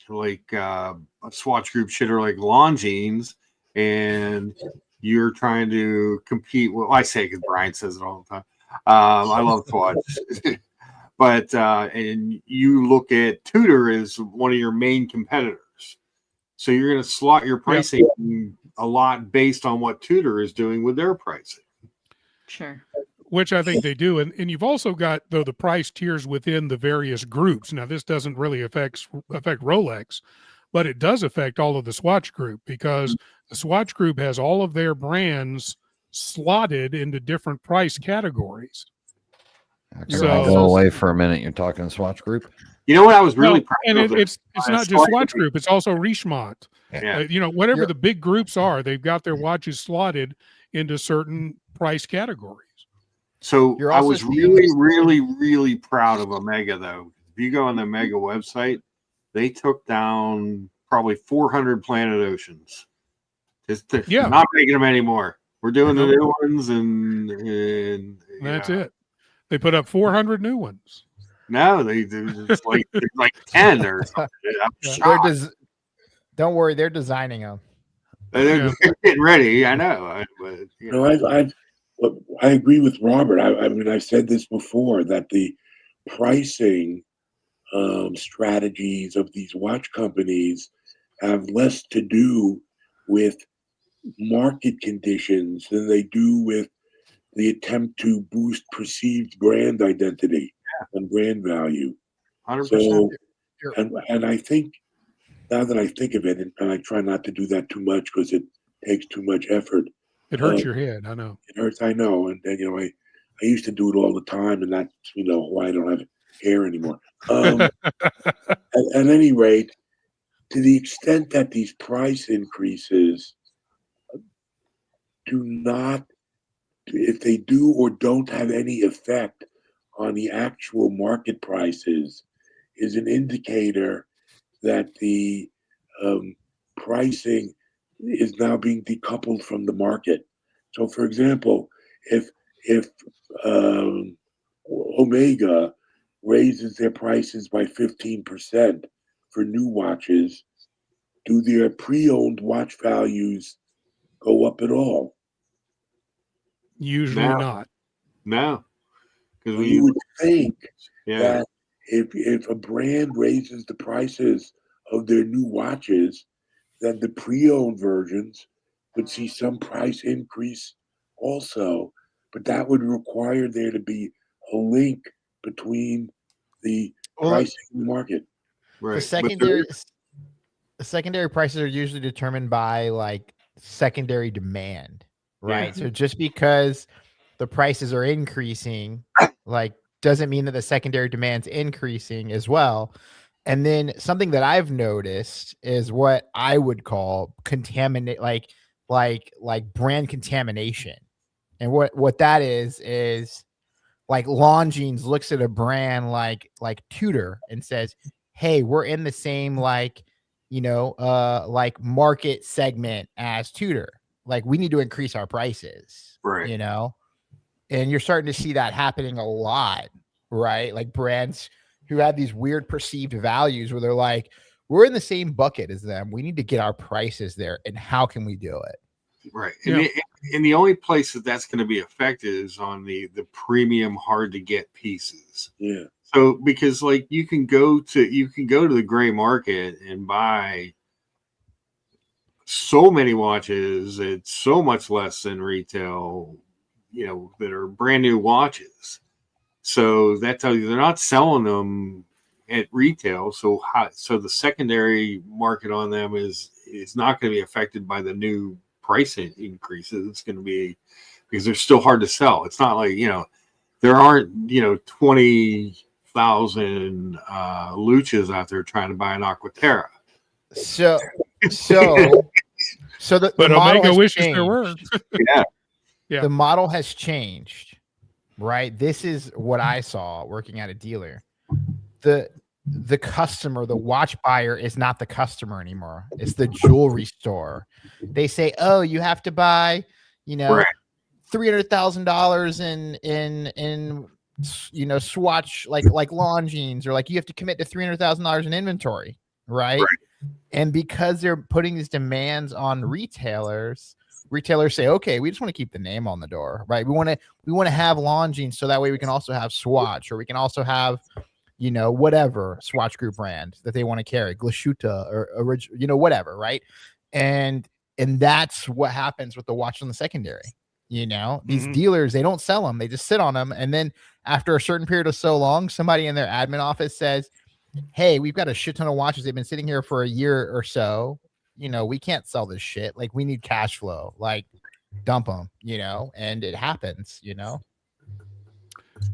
like a Swatch Group shitter like Longines, and you're trying to compete. Well, I say because Brian says it all the time. I love Swatch, but and you look at Tudor as one of your main competitors, so you're going to slot your pricing a lot based on what Tudor is doing with their pricing. Sure. Which I think they do. And you've also got, though, the price tiers within the various groups. Now, this doesn't really affect Rolex, but it does affect all of the Swatch Group, because the Swatch Group has all of their brands slotted into different price categories. Go away for a minute. You're talking Swatch Group. You know what I was really proud of? And it's not just Swatch Group. It's also Richemont. Yeah. Whatever the big groups are, they've got their watches slotted into certain price categories. So I was really, really, really proud of Omega, though. If you go on the Omega website, they took down probably 400 Planet Oceans. They're not making them anymore. We're doing the new ones, and that's it. They put up 400 new ones. No, it's like 10 or something. Don't worry, they're designing them. They're getting ready. I know. But, I agree with Robert. I mean, I've said this before, that the pricing strategies of these watch companies have less to do with market conditions than they do with the attempt to boost perceived brand identity and brand value. 100%. So, and I think, now that I think of it, and I try not to do that too much because it takes too much effort. It hurts your head, I know. It hurts, I know. And I used to do it all the time, and that's why I don't have hair anymore. At any rate, to the extent that these price increases do not, if they do or don't have any effect on the actual market prices, is an indicator that the pricing is now being decoupled from the market. So, for example, if Omega raises their prices by 15% for new watches, do their pre-owned watch values go up at all? Usually not. No. Because you would think that if a brand raises the prices of their new watches, then the pre-owned versions would see some price increase also. But that would require there to be a link between the pricing and the market. Right. The secondary prices are usually determined by like secondary demand, right? So just because the prices are increasing, like, doesn't mean that the secondary demand's increasing as well. And then something that I've noticed is what I would call contaminate, like brand contamination. And what that is like Longines looks at a brand like Tudor and says, hey, we're in the same like market segment as Tudor. Like we need to increase our prices, Right. And you're starting to see that happening a lot, right? Like brands who have these weird perceived values where they're like, we're in the same bucket as them. We need to get our prices there. And how can we do it? Right. And the only place that's going to be affected is on the premium hard to get pieces. Yeah. So because like you can go to the gray market and buy so many watches at so much less than retail, that are brand new watches. So that tells you they're not selling them at retail. So the secondary market on them is not going to be affected by the new price increases. It's going to be because they're still hard to sell. It's not like, there aren't, 20,000 Luchas out there trying to buy an Aquaterra. So the Omega wishes changed. there were. Yeah. The model has changed, right? This is what I saw working at a dealer. The customer, the watch buyer is not the customer anymore. It's the jewelry store. They say, oh, you have to buy, Right. $300,000 in swatch like Longines, or like you have to commit to $300,000 in inventory, right? And because they're putting these demands on retailers say, okay, we just want to keep the name on the door, right? We want to have Longines so that way we can also have Swatch, or we can also have whatever Swatch Group brand that they want to carry, Glashuta or original, whatever, right? And that's what happens with the watch on the secondary. These dealers, they don't sell them, they just sit on them, and then after a certain period of so long, somebody in their admin office says, hey, we've got a shit ton of watches, they've been sitting here for a year or so, we can't sell this shit, like we need cash flow, like dump them, and it happens,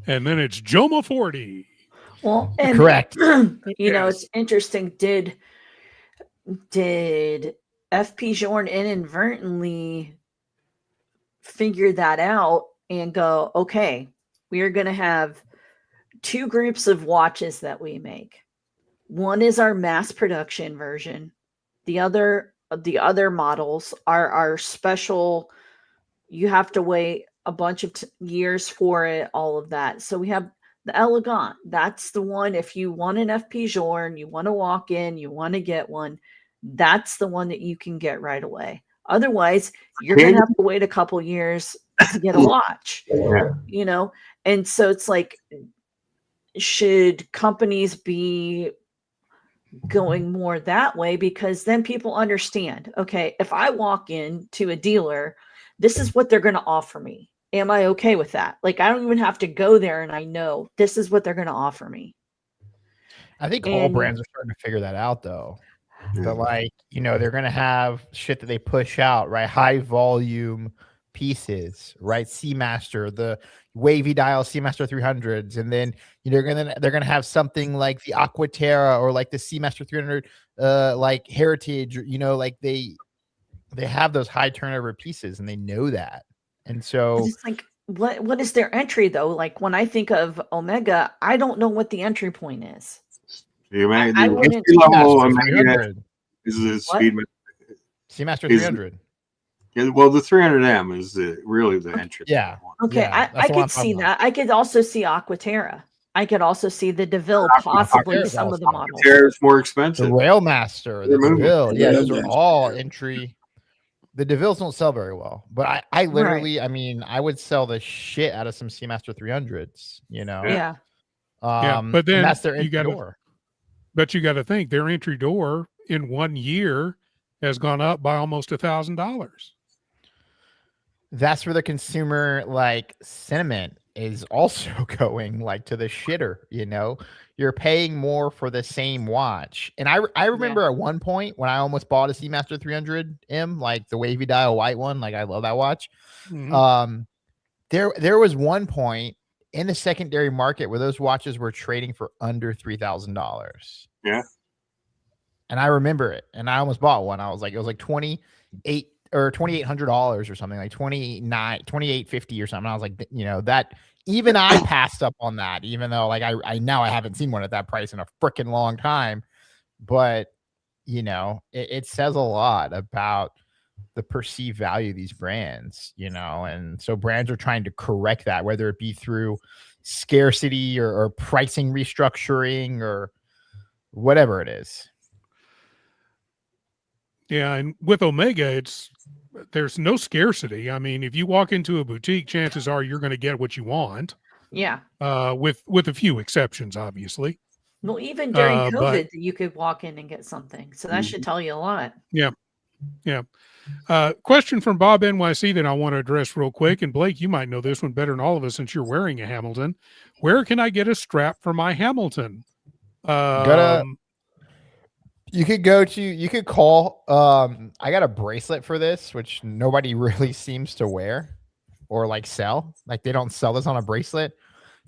And then it's Joma 40. Well, and correct. It's interesting. Did FP Jorn inadvertently figure that out and go, okay, we are going to have two groups of watches that we make. One is our mass production version. The other models are our special. You have to wait a bunch of years for it, all of that. So we have the Elegant. That's the one. If you want an FP Jorn, you want to walk in, you want to get one, that's the one that you can get right away. Otherwise, you're going to have to wait a couple years to get a watch, And so it's like, should companies be going more that way? Because then people understand, okay, if I walk into a dealer, this is what they're going to offer me. Am I okay with that? Like, I don't even have to go there, and I know this is what they're going to offer me. I think all brands are starting to figure that out, though. But they're going to have shit that they push out, right? High volume pieces, right? Seamaster, the wavy dial Seamaster 300s, and then they're gonna have something like the Aquaterra or like the Seamaster 300, like Heritage, like they have those high turnover pieces, and they know that, and so it's like, what is their entry though? Like when I think of Omega, I don't know what the entry point is. The Omega, I the wouldn't- entry level Seamaster Omega 300. is the speed. Seamaster 300. Yeah, well, the 300M is really the entry. Yeah. one. Okay, Yeah, I could see that. I could also see Aquaterra. I could also see the DeVille, possibly Aquaterra's some of the awesome. models. Aquaterra's more The expensive. Railmaster, the They're moving. DeVille. Yeah, those are Railmaster, all yeah. entry. The DeVilles don't sell very well, but I literally, I mean, I would sell the shit out of some Seamaster 300s, Yeah. But then and that's their you entry gotta- door. But you got to think their entry door in 1 year has gone up by almost $1,000. That's where the consumer sentiment is also going to the shitter, you're paying more for the same watch. And I remember at one point when I almost bought a Seamaster 300M, like the wavy dial white one, I love that watch. Mhm. There was one point in the secondary market where those watches were trading for under $3,000. Yeah. And I remember it, and I almost bought one. I was like, it was like $2,800 or something, like $2,850 or something. I was like, that even I passed up on that, even though like I now I haven't seen one at that price in a freaking long time. But you know, it says a lot about the perceived value of these brands, you know, and so brands are trying to correct that, whether it be through scarcity or pricing restructuring or whatever it is. Yeah, and with Omega, there's no scarcity. I mean, if you walk into a boutique, chances are you're going to get what you want. Yeah. With a few exceptions, obviously. Well, even during COVID, but you could walk in and get something. So that should tell you a lot. Yeah. Yeah. Question from Bob NYC that I want to address real quick. And Blake, you might know this one better than all of us since you're wearing a Hamilton. Where can I get a strap for my Hamilton? You could call. I got a bracelet for this, which nobody really seems to wear or like sell. Like they don't sell this on a bracelet,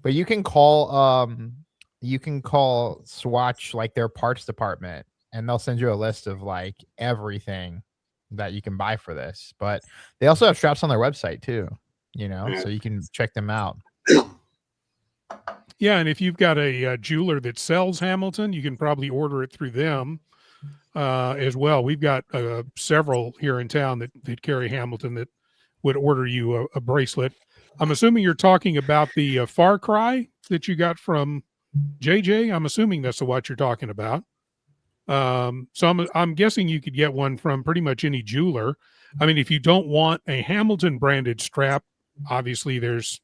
but you can call. You can call Swatch, like their parts department, and they'll send you a list of like everything that you can buy for this. But they also have straps on their website too, you know, so you can check them out. Yeah, and if you've got a jeweler that sells Hamilton, you can probably order it through them as well. We've got several here in town that carry Hamilton that would order you a bracelet. I'm assuming you're talking about the Far Cry that you got from JJ. I'm assuming that's the watch you're talking about. So I'm guessing you could get one from pretty much any jeweler. I mean, if you don't want a Hamilton branded strap, obviously there's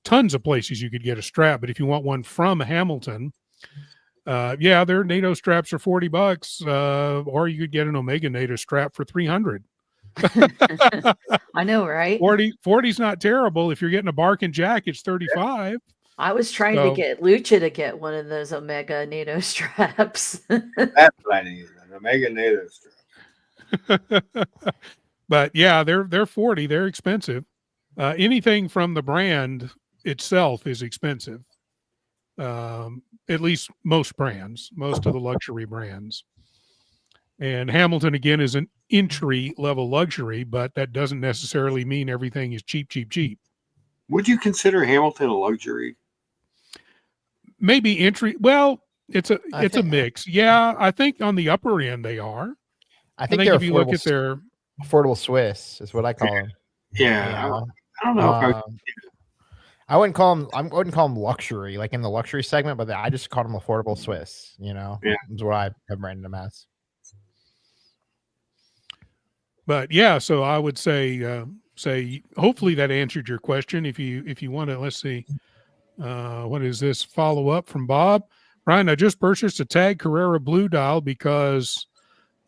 tons of places you could get a strap, but if you want one from Hamilton, their NATO straps are $40, or you could get an Omega NATO strap for $300. I know, right? 40's not terrible. If you're getting a Bark and Jack, it's $35. I was trying to get Lucha to get one of those Omega NATO straps. That's what I need, an Omega NATO strap. But yeah, they're $40. They're expensive. Anything from the brand itself is expensive. At least most brands, most of the luxury brands. And Hamilton, again, is an entry level luxury, but that doesn't necessarily mean everything is cheap, cheap, cheap. Would you consider Hamilton a luxury? Maybe entry. Well, it's a mix. Yeah, I think on the upper end they are. I think if you look at their affordable Swiss is what I call them. Yeah, I don't know. I wouldn't call them luxury, like in the luxury segment, but I just call them affordable Swiss. You know, is what I have branded them as. But yeah, so I would say hopefully that answered your question. If you want to, let's see, what is this follow up from Bob? Ryan, I just purchased a Tag Carrera Blue dial because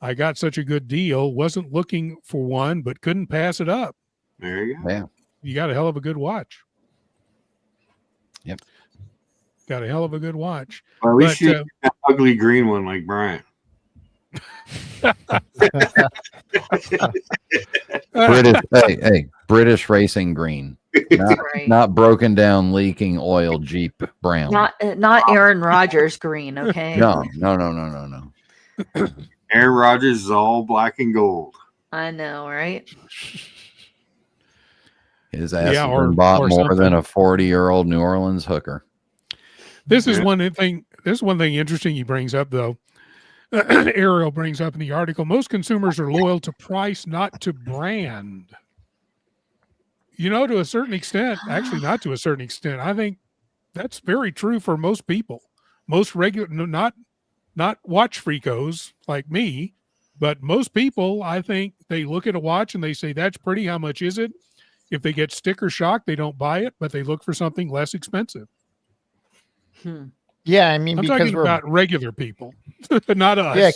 I got such a good deal. Wasn't looking for one, but couldn't pass it up. There you go. Yeah. You got a hell of a good watch. Yep. Got a hell of a good watch. Well, at least you an ugly green one like Brian. British racing green, not broken down, leaking oil Jeep brown. Not Aaron Rodgers green. Okay. No. Aaron Rodgers is all black and gold. I know, right? His ass has been bought more than a 40-year-old New Orleans hooker. This is one thing interesting he brings up, though. Ariel brings up in the article, most consumers are loyal to price, not to brand. You know, to a certain extent, actually not to a certain extent. I think that's very true for most people. Most regular, not watch freakos like me, but most people, I think they look at a watch and they say, that's pretty. How much is it? If they get sticker shock, they don't buy it, but they look for something less expensive. Yeah, I mean, I'm because talking about regular people, not us. Yeah,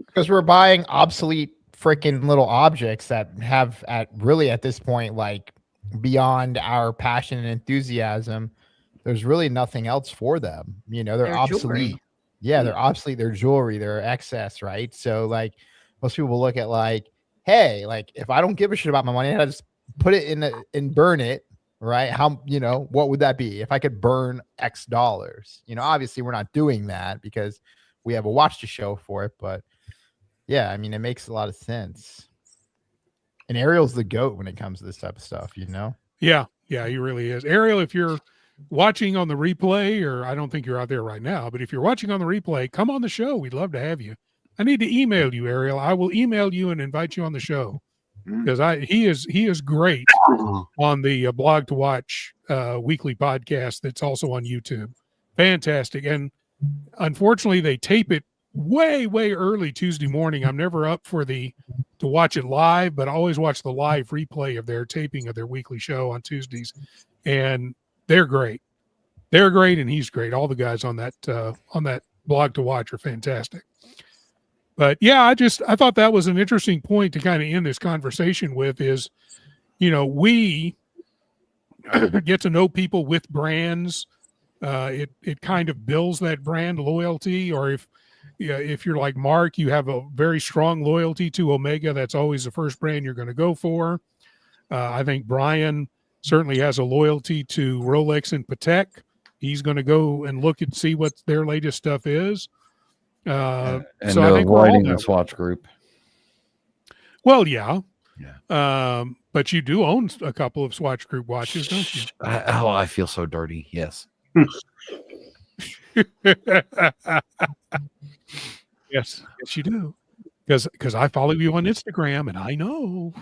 because we're buying obsolete freaking little objects that have at this point, like beyond our passion and enthusiasm, there's really nothing else for them. You know, they're obsolete. Jewelry. Yeah, they're obsolete. They're jewelry. They're excess, right? So like most people look at like, hey, like if I don't give a shit about my money, I just put it in and burn it. Right? How, you know, what would that be if I could burn X dollars? You know, obviously we're not doing that because we have a watch to show for it, but yeah, I mean, it makes a lot of sense. And Ariel's the GOAT when it comes to this type of stuff, you know? Yeah. Yeah, he really is. Ariel, if you're watching on the replay, or I don't think you're out there right now, but if you're watching on the replay, come on the show. We'd love to have you. I need to email you, Ariel. I will email you and invite you on the show because he is great on the Blog to Watch weekly podcast that's also on YouTube. Fantastic. And unfortunately, they tape it way early Tuesday morning. I'm never up for to watch it live, but I always watch the live replay of their taping of their weekly show on Tuesdays, and they're great. They're great, and he's great. All the guys on that Blog to Watch are fantastic. But yeah, I thought that was an interesting point to kind of end this conversation with is, we get to know people with brands. It kind of builds that brand loyalty, or if you're like Mark, you have a very strong loyalty to Omega. That's always the first brand you're going to go for. I think Brian certainly has a loyalty to Rolex and Patek. He's going to go and look and see what their latest stuff is. And so I think avoiding the Swatch group. Well, yeah. But you do own a couple of Swatch Group watches, don't you? I feel so dirty. Yes. Yes, you do. Because I follow you on Instagram, and I know.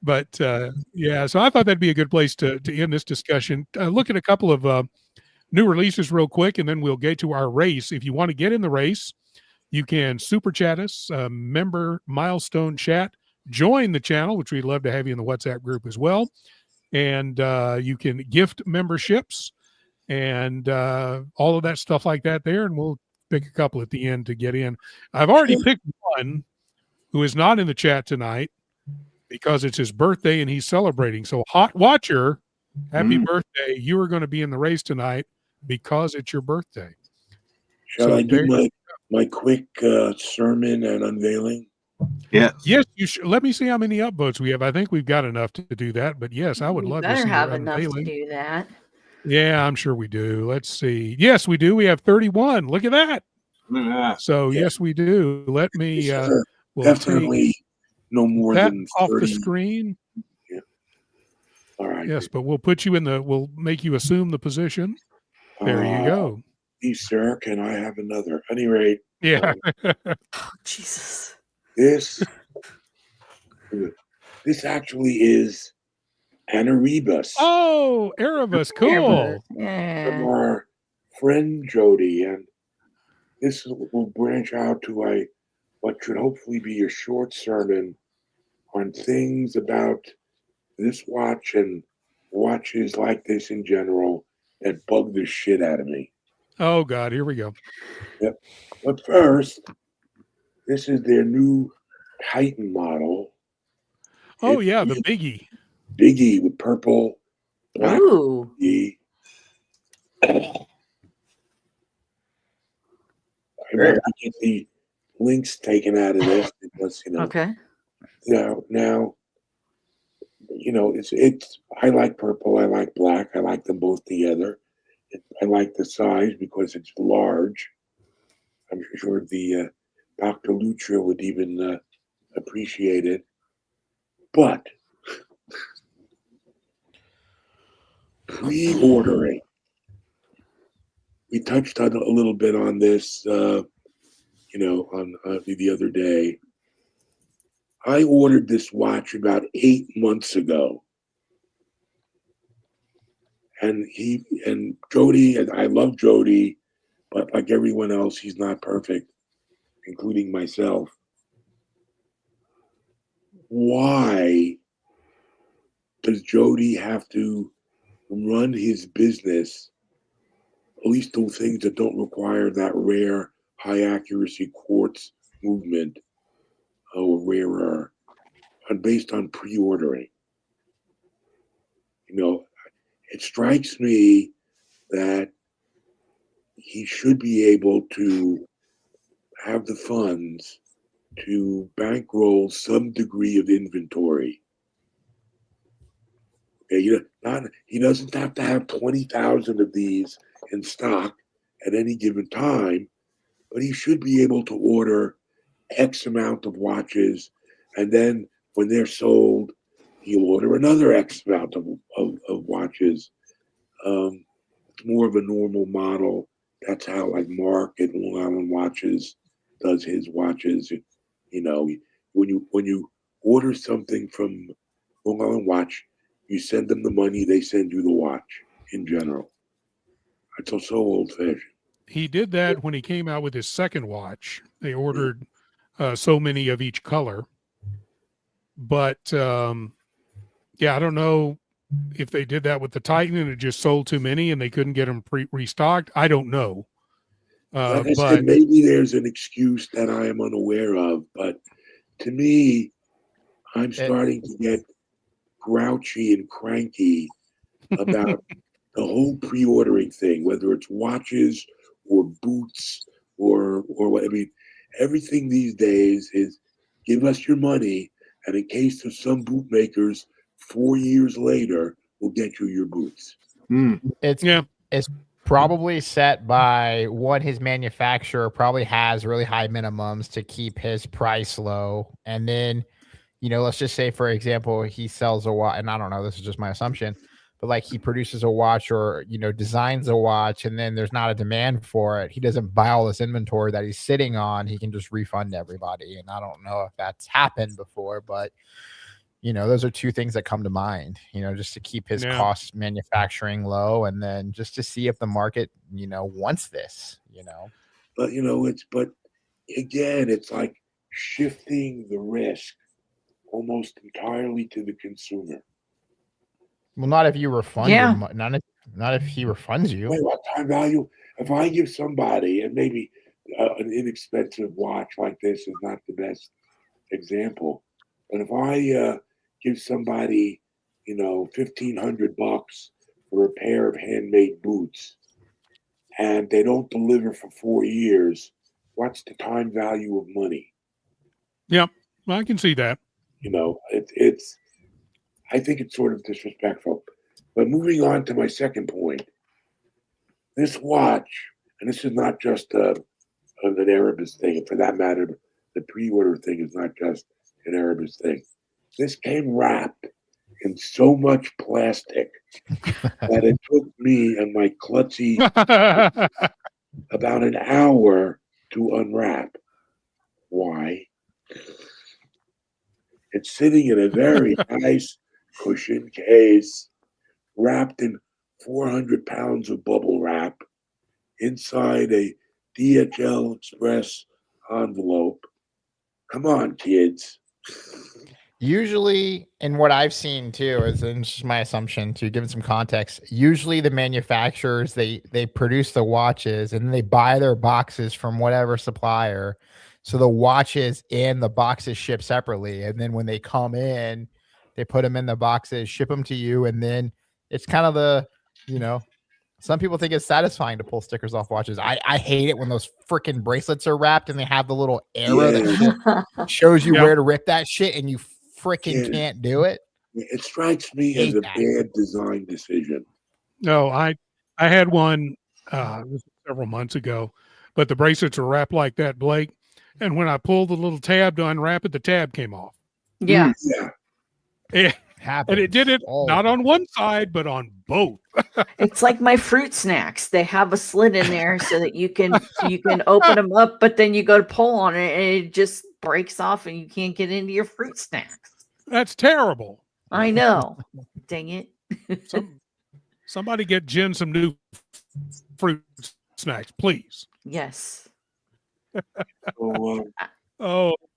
But so I thought that'd be a good place to end this discussion. Look at a couple of new releases real quick, and then we'll get to our race. If you want to get in the race, you can super chat us, member milestone chat, join the channel, which we'd love to have you in the WhatsApp group as well. And you can gift memberships and all of that stuff like that there. And we'll pick a couple at the end to get in. I've already picked one who is not in the chat tonight because it's his birthday and he's celebrating. So Hot Watcher, happy birthday. You are going to be in the race tonight because it's your birthday. Shall I do my quick sermon and unveiling? Yeah. Yes, you should. Let me see how many upvotes we have. I think we've got enough to do that. But yes, I would love to see. Better have enough to do that. Yeah, I'm sure we do. Let's see. Yes, we do. We have 31. Look at that. So yes, we do. Let me. We'll definitely no more that than 30. off the screen. Yeah. All right. Yes, but we'll put you in we'll make you assume the position. There you go. Please, sir, can I have another? At any rate. Yeah. Oh, Jesus. This actually is an Erebus. Oh, Erebus, cool. Yeah. From our friend Jody, and this will branch out to what should hopefully be a short sermon on things about this watch and watches like this in general that bug the shit out of me. Oh God, here we go. Yep. But first, this is their new Titan model. Oh yeah, the Biggie with purple, black. Ooh. I might have to get the links taken out of this because Okay. Now it's I like purple, I like black, I like them both together. I like the size because it's large. I'm sure the Dr. Lucia would even appreciate it. But pre-ordering, we touched on a little bit on this, on the other day. I ordered this watch about 8 months ago. And Jody, and I love Jody, but like everyone else, he's not perfect, including myself. Why does Jody have to run his business, at least the things that don't require that rare high accuracy quartz movement or rarer, based on pre-ordering? It strikes me that he should be able to have the funds to bankroll some degree of inventory. Okay, he doesn't have to have 20,000 of these in stock at any given time, but he should be able to order X amount of watches, and then when they're sold, He'll order another X amount of watches. It's more of a normal model. That's how like Mark at Long Island Watches does his watches. You know, when you order something from Long Island Watch, you send them the money, they send you the watch in general. It's so old fashioned. He did that when he came out with his second watch. They ordered so many of each color. But yeah, I don't know if they did that with the Titan and it just sold too many and they couldn't get them restocked. I don't know. Like I said, maybe there's an excuse that I am unaware of, but to me, I'm starting to get grouchy and cranky about the whole pre-ordering thing, whether it's watches or boots or what. I mean, everything these days is give us your money, and in case of some bootmakers, 4 years later, we'll get you your boots. It's probably set by what his manufacturer probably has really high minimums to keep his price low. And then, you know, let's just say, for example, he sells a watch, and I don't know, this is just my assumption, but like he produces a watch or, you know, designs a watch and then there's not a demand for it. He doesn't buy all this inventory that he's sitting on. He can just refund everybody. And I don't know if that's happened before, but you know, those are two things that come to mind, you know, just to keep his cost manufacturing low and then just to see if the market, you know, wants this, you know. But, you know, but again, it's like shifting the risk almost entirely to the consumer. Well, not if you refund him, not if he refunds you. Wait, what time value? If I give somebody, and maybe an inexpensive watch like this is not the best example, but if I give somebody, you know, $1,500 for a pair of handmade boots, and they don't deliver for 4 years, what's the time value of money? Yep, I can see that. You know, I think it's sort of disrespectful. But moving on to my second point, this watch, and this is not just an Erebus thing, and for that matter, the pre-order thing is not just an Erebus thing. This came wrapped in so much plastic that it took me and my klutzy about an hour to unwrap. Why? It's sitting in a very nice cushion case, wrapped in 400 pounds of bubble wrap inside a DHL Express envelope. Come on, kids. Usually, and what I've seen too is, and this is my assumption to give it some context, usually the manufacturers, they produce the watches and they buy their boxes from whatever supplier. So the watches and the boxes ship separately. And then when they come in, they put them in the boxes, ship them to you. And then it's kind of the, you know, some people think it's satisfying to pull stickers off watches. I hate it when those freaking bracelets are wrapped and they have the little arrow that shows you where to rip that shit and you freaking can't do it. It strikes me as a bad design decision. No, I had one several months ago, but the bracelets were wrapped like that, Blake. And when I pulled the little tab to unwrap it, the tab came off. Yeah. And it did it not on one side, but on both. It's like my fruit snacks. They have a slit in there so that you can open them up, but then you go to pull on it and it just breaks off and you can't get into your fruit snacks. That's terrible. I know. Dang it. Somebody get Jen some new fruit snacks, please. Yes. Oh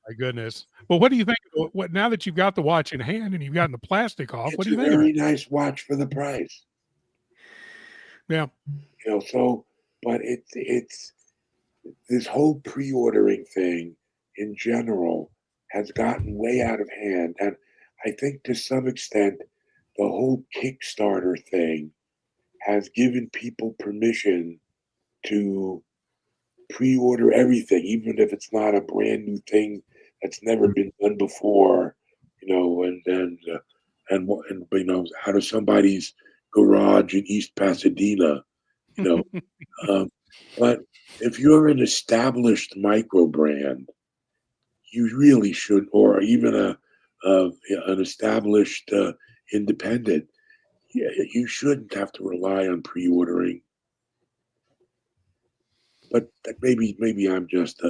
my goodness. Well, what do you think? What now that you've got the watch in hand and you've gotten the plastic off? What do you think? It's a very nice watch for the price. Yeah. You know, so but it's this whole pre-ordering thing in general has gotten way out of hand, and I think to some extent the whole Kickstarter thing has given people permission to pre-order everything, even if it's not a brand new thing that's never been done before, you know, and you know, out of somebody's garage in East Pasadena, you know. But if you're an established micro brand, you really should, or even a of an established independent, you shouldn't have to rely on pre-ordering. But maybe I'm just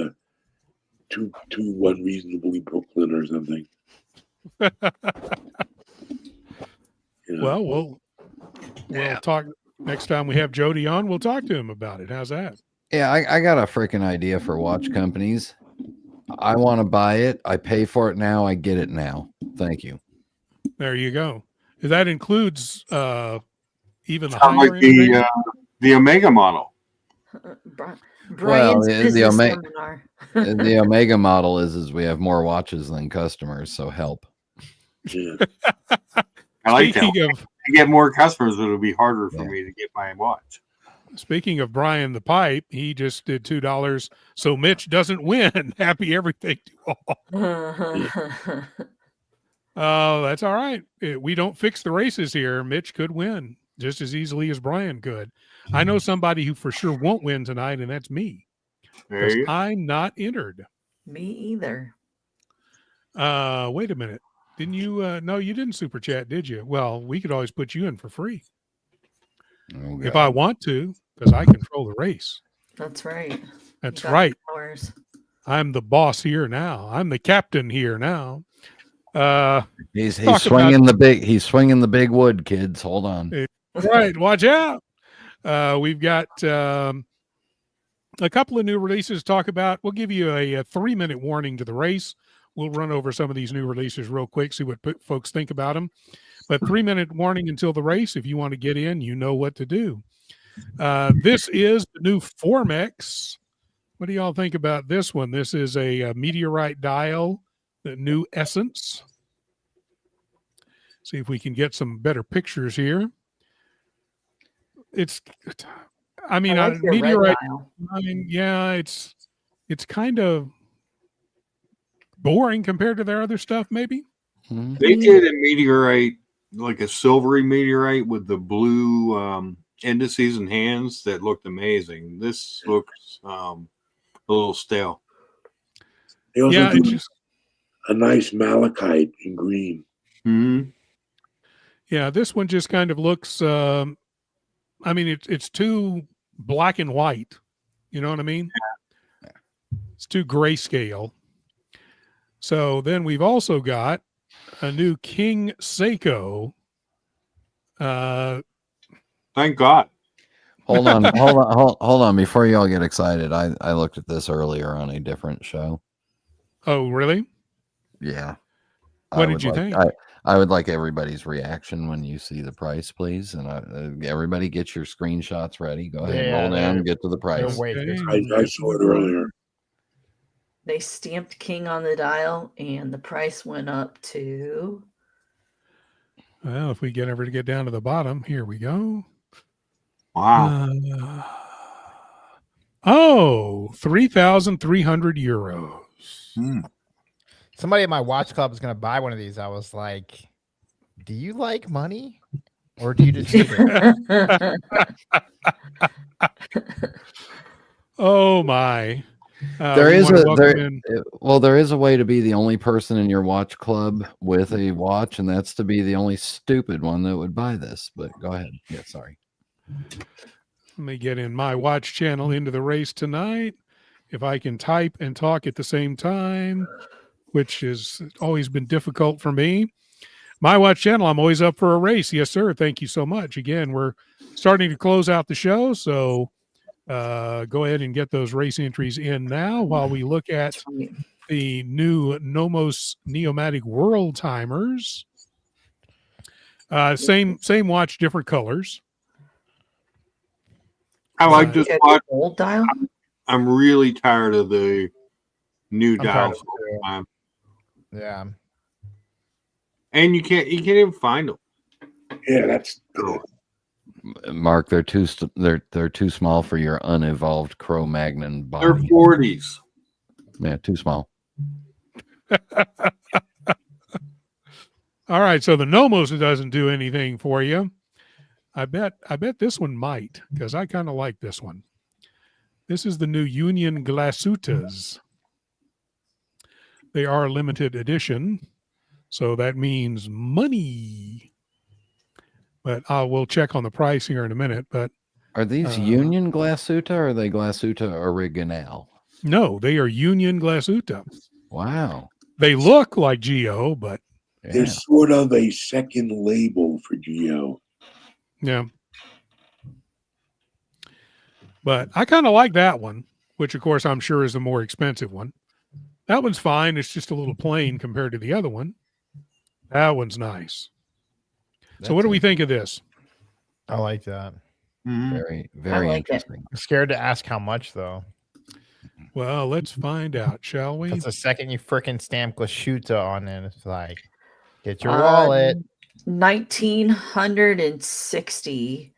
too unreasonably Brooklyn or something. Well, we'll talk next time we have Jody on. We'll talk to him about it. How's that? Yeah, I got a freaking idea for watch companies. I want to buy it. I pay for it now. I get it now. Thank you. There you go. That includes even the Sounds higher like end. the Omega model. Brian's the business Omega- seminar. The Omega model is we have more watches than customers, so help. Yeah. I like that. Speaking of, To get more customers, it'll be harder for me to get my watch. speaking of Brian the Pipe, he just did $2, so Mitch doesn't win. Happy everything to all. Oh, that's all right. We don't fix the races here. Mitch could win just as easily as Brian could. I know somebody who for sure won't win tonight, and that's me, There because you go. I'm not entered. Me either. Wait a minute. Didn't you? No, you didn't super chat, did you? Well, we could always put you in for free Oh, if God. I want to, because I control the race. That's right. That's You got right. powers. I'm the boss here now. I'm the captain here now. He's talk swinging he's swinging the big wood, kids. Hold on. Right. Watch out. We've got a couple of new releases to talk about. We'll give you a 3-minute warning to the race. We'll run over some of these new releases real quick, see what folks think about them. But 3-minute warning until the race. If you want to get in, you know what to do. This is the new Formex. What do y'all think about this one? This is a meteorite dial, the new Essence. See if we can get some better pictures here. I mean, I like your red meteorite. dial. I mean, yeah, it's kind of boring compared to their other stuff, maybe. Mhm. They did a meteorite, like a silvery meteorite with the blue indices and hands that looked amazing. This looks a little stale. They also Yeah, do it's just a nice malachite in green. Mm-hmm. yeah. This one just kind of looks. I mean, it's too black and white. You know what I mean? It's too grayscale. So then we've also got a new King Seiko. Thank God. Hold on. Before y'all get excited, I looked at this earlier on a different show. Oh, really? Yeah. What did you think? I would like everybody's reaction when you see the price, please. And everybody get your screenshots ready. Go ahead, Yeah, roll down, and get to the price. Wait, I saw it earlier. They stamped King on the dial, and the price went up to. Well, if we ever get down to the bottom, here we go. Wow. 3,300 euros. Somebody at my watch club is going to buy one of these. I was like, do you like money? Or do you just need it? Oh, my. There is a way to be the only person in your watch club with a watch, and that's to be the only stupid one that would buy this. But go ahead. Yeah, sorry. Let me get in my watch channel into the race tonight. If I can type and talk at the same time, which has always been difficult for me. My watch channel, I'm always up for a race. Yes, sir. Thank you so much. Again, we're starting to close out the show, so go ahead and get those race entries in now while we look at the new Nomos Neomatic World Timers. Same watch, different colors. I like this watch. Old dial. I'm really tired of the new dials. Yeah. And you can't even find them. Yeah, that's Mark, they're too small for your unevolved Cro-Magnon body. They're 40s. Yeah, too small. All right, so the Nomos doesn't do anything for you. I bet this one might, because I kind of like this one. This is the new Union Glasutas. They are a limited edition, So that means money. But we'll check on the price here in a minute. But Are these Union Glasuta or are they Glasuta Original? no, they are Union Glasuta. Wow. They look like Geo, but they're sort of a second label for Geo. yeah. But I kind of like that one, which of course I'm sure is the more expensive one. That one's fine. It's just a little plain compared to the other one. That one's nice. So what do we think of this? I like that. Very, very like it. interesting. I'm scared to ask how much though. Well, let's find out, shall we? That's the second you freaking stamp Glasuta on it. It's like, get your wallet. 1960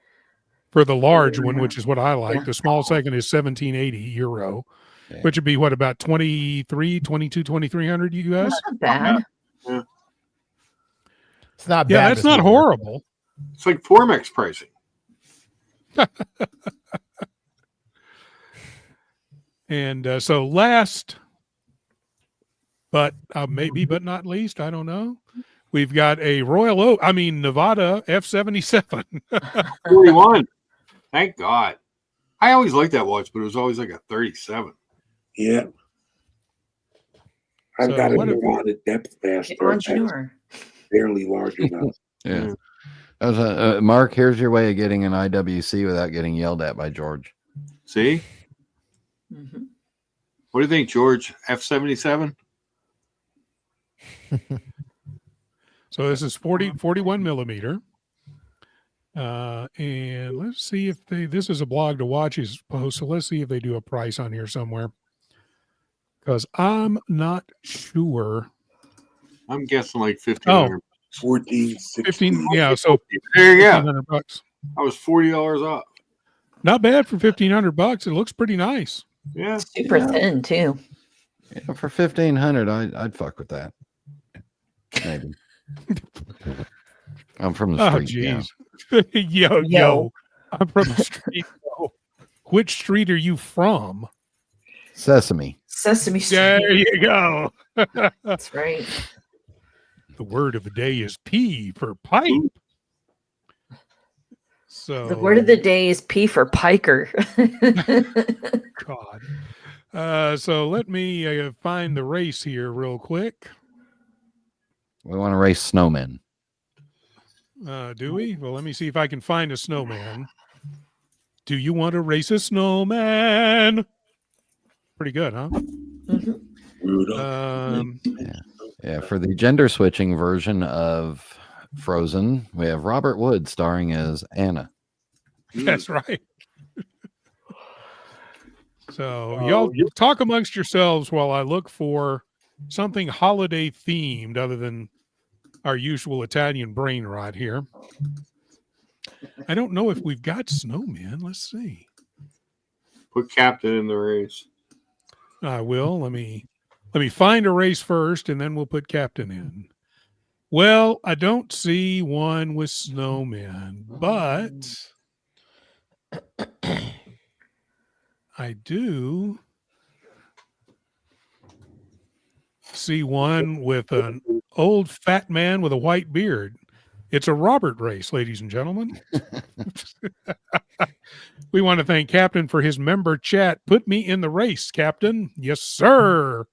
For the large one, which is what I like. Yeah. The small second is 1780 euro, Yeah. which would be what, about 2300 US? Not bad. It's not bad. Yeah, that's not horrible. It's like Formex pricing. And so last, but maybe, but not least, I don't know. We've got a Nevada F77. 41. Thank God. I always liked that watch, but it was always like a 37. Yeah. I've So got a what if- Nevada depth master. Entrepreneur. Barely large enough. Yeah. That was Mark, here's your way of getting an IWC without getting yelled at by George. See? Mhm. What do you think, George? F77? So this is 41 millimeter. And let's see if this is a blog to watches post. So let's see if they do a price on here somewhere. Because I'm not sure. I'm guessing like 1500. 14, 16. 15, yeah. So There you go. $1,500. I was $40 off. Not bad for $1,500. It looks pretty nice. Yeah. Super thin too. Yeah, for 1500, I'd fuck with that. Maybe. I'm from the Oh, street. Yeah. jeez. Yo. I'm from the street. Yo. Which street are you from? Sesame. Sesame Street. There you go. That's right. The word of the day is P for pipe. So The word of the day is P for piker. God. So let me find the race here real quick. We want to race snowmen. Do we? Well, let me see if I can find a snowman. Do you want to race a snowman? Pretty good, huh? Mhm. Yeah, for the gender switching version of Frozen, we have Robert Wood starring as Anna. That's right. So y'all talk amongst yourselves while I look for something holiday themed other than our usual Italian brain rot here. I don't know if we've got snowmen. Let's see. Put Captain in the race. I will. Let me find a race first, and then we'll put Captain in. Well, I don't see one with snowmen, but I do see one with an old fat man with a white beard. It's a Robert race, ladies and gentlemen. We want to thank Captain for his member chat. Put me in the race, Captain. Yes, sir.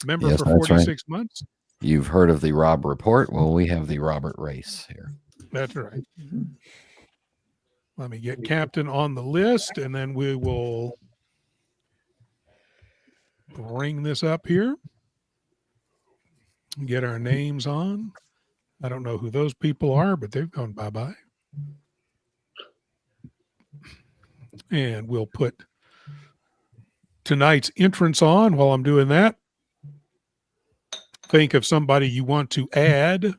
Member Yes, for that's 46 months. You've heard of the Rob Report. Well, we have the Robert race here. That's right. Let me get Captain on the list, and then we will bring this up here. Get our names on. I don't know who those people are, but they've gone bye-bye. And we'll put tonight's entrance on while I'm doing that. Think of somebody you want to add.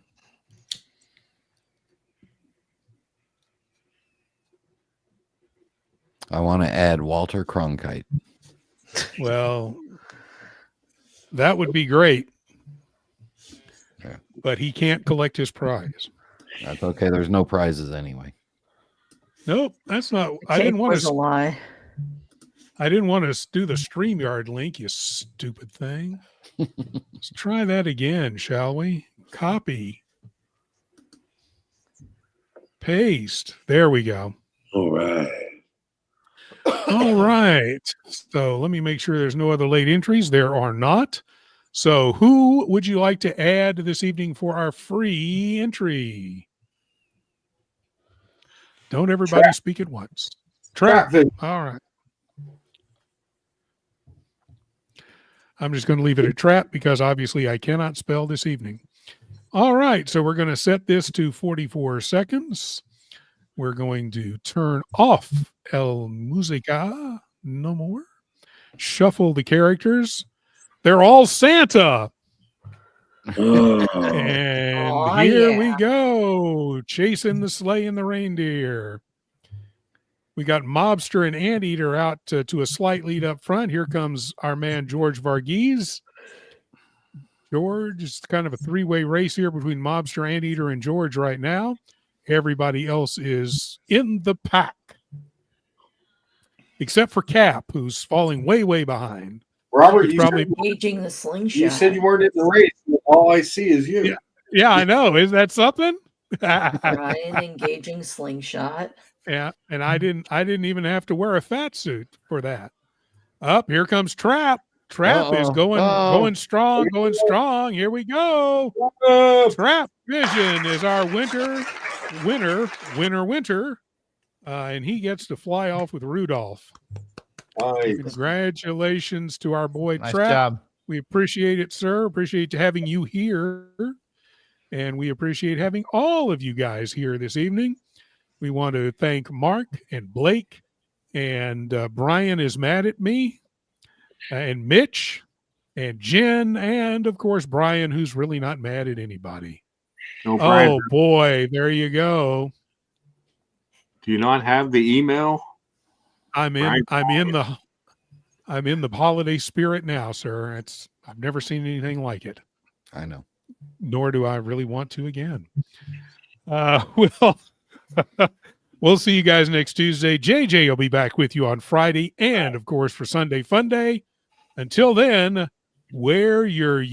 I want to add Walter Cronkite. Well, that would be great. Yeah. But he can't collect his prize. That's okay. There's no prizes anyway. Nope, that's not. The cake was a lie. I didn't want to do the StreamYard link, you stupid thing. Let's try that again, shall we? Copy. Paste. There we go. All right. All right. So let me make sure there's no other late entries. There are not. So who would you like to add this evening for our free entry? Don't everybody speak at once. Trap. All right. I'm just going to leave it at trap because obviously I cannot spell this evening. All right. So we're going to set this to 44 seconds. We're going to turn off El Musica. No more. Shuffle the characters. They're all Santa. And here we go. Chasing the sleigh and the reindeer. We got Mobster and Anteater out to a slight lead up front. Here comes our man, George Varghese. George, it's kind of a three-way race here between Mobster, Anteater, and George right now. Everybody else is in the pack. Except for Cap, who's falling way, way behind. Robert, you probably engaging the slingshot. You said you weren't in the race. All I see is you. Yeah, I know. Is that something? Ryan engaging slingshot. Yeah, and I didn't even have to wear a fat suit for that. Up, here comes Trap. Trap is going strong. Here we go. Trap Vision is our winner, and he gets to fly off with Rudolph. Nice. Congratulations to our boy Nice Trap. job. We appreciate it, sir. Appreciate having you here, and we appreciate having all of you guys here this evening. We want to thank Mark and Blake, and Brian is mad at me, and Mitch, and Jen, and of course Brian, who's really not mad at anybody. No, Brian. Oh boy, there you go. Do you not have the email? I'm in the holiday spirit now, sir. I've never seen anything like it. I know. Nor do I really want to again. We'll see you guys next Tuesday. JJ will be back with you on Friday and, of course, for Sunday Fun Day. Until then, wear your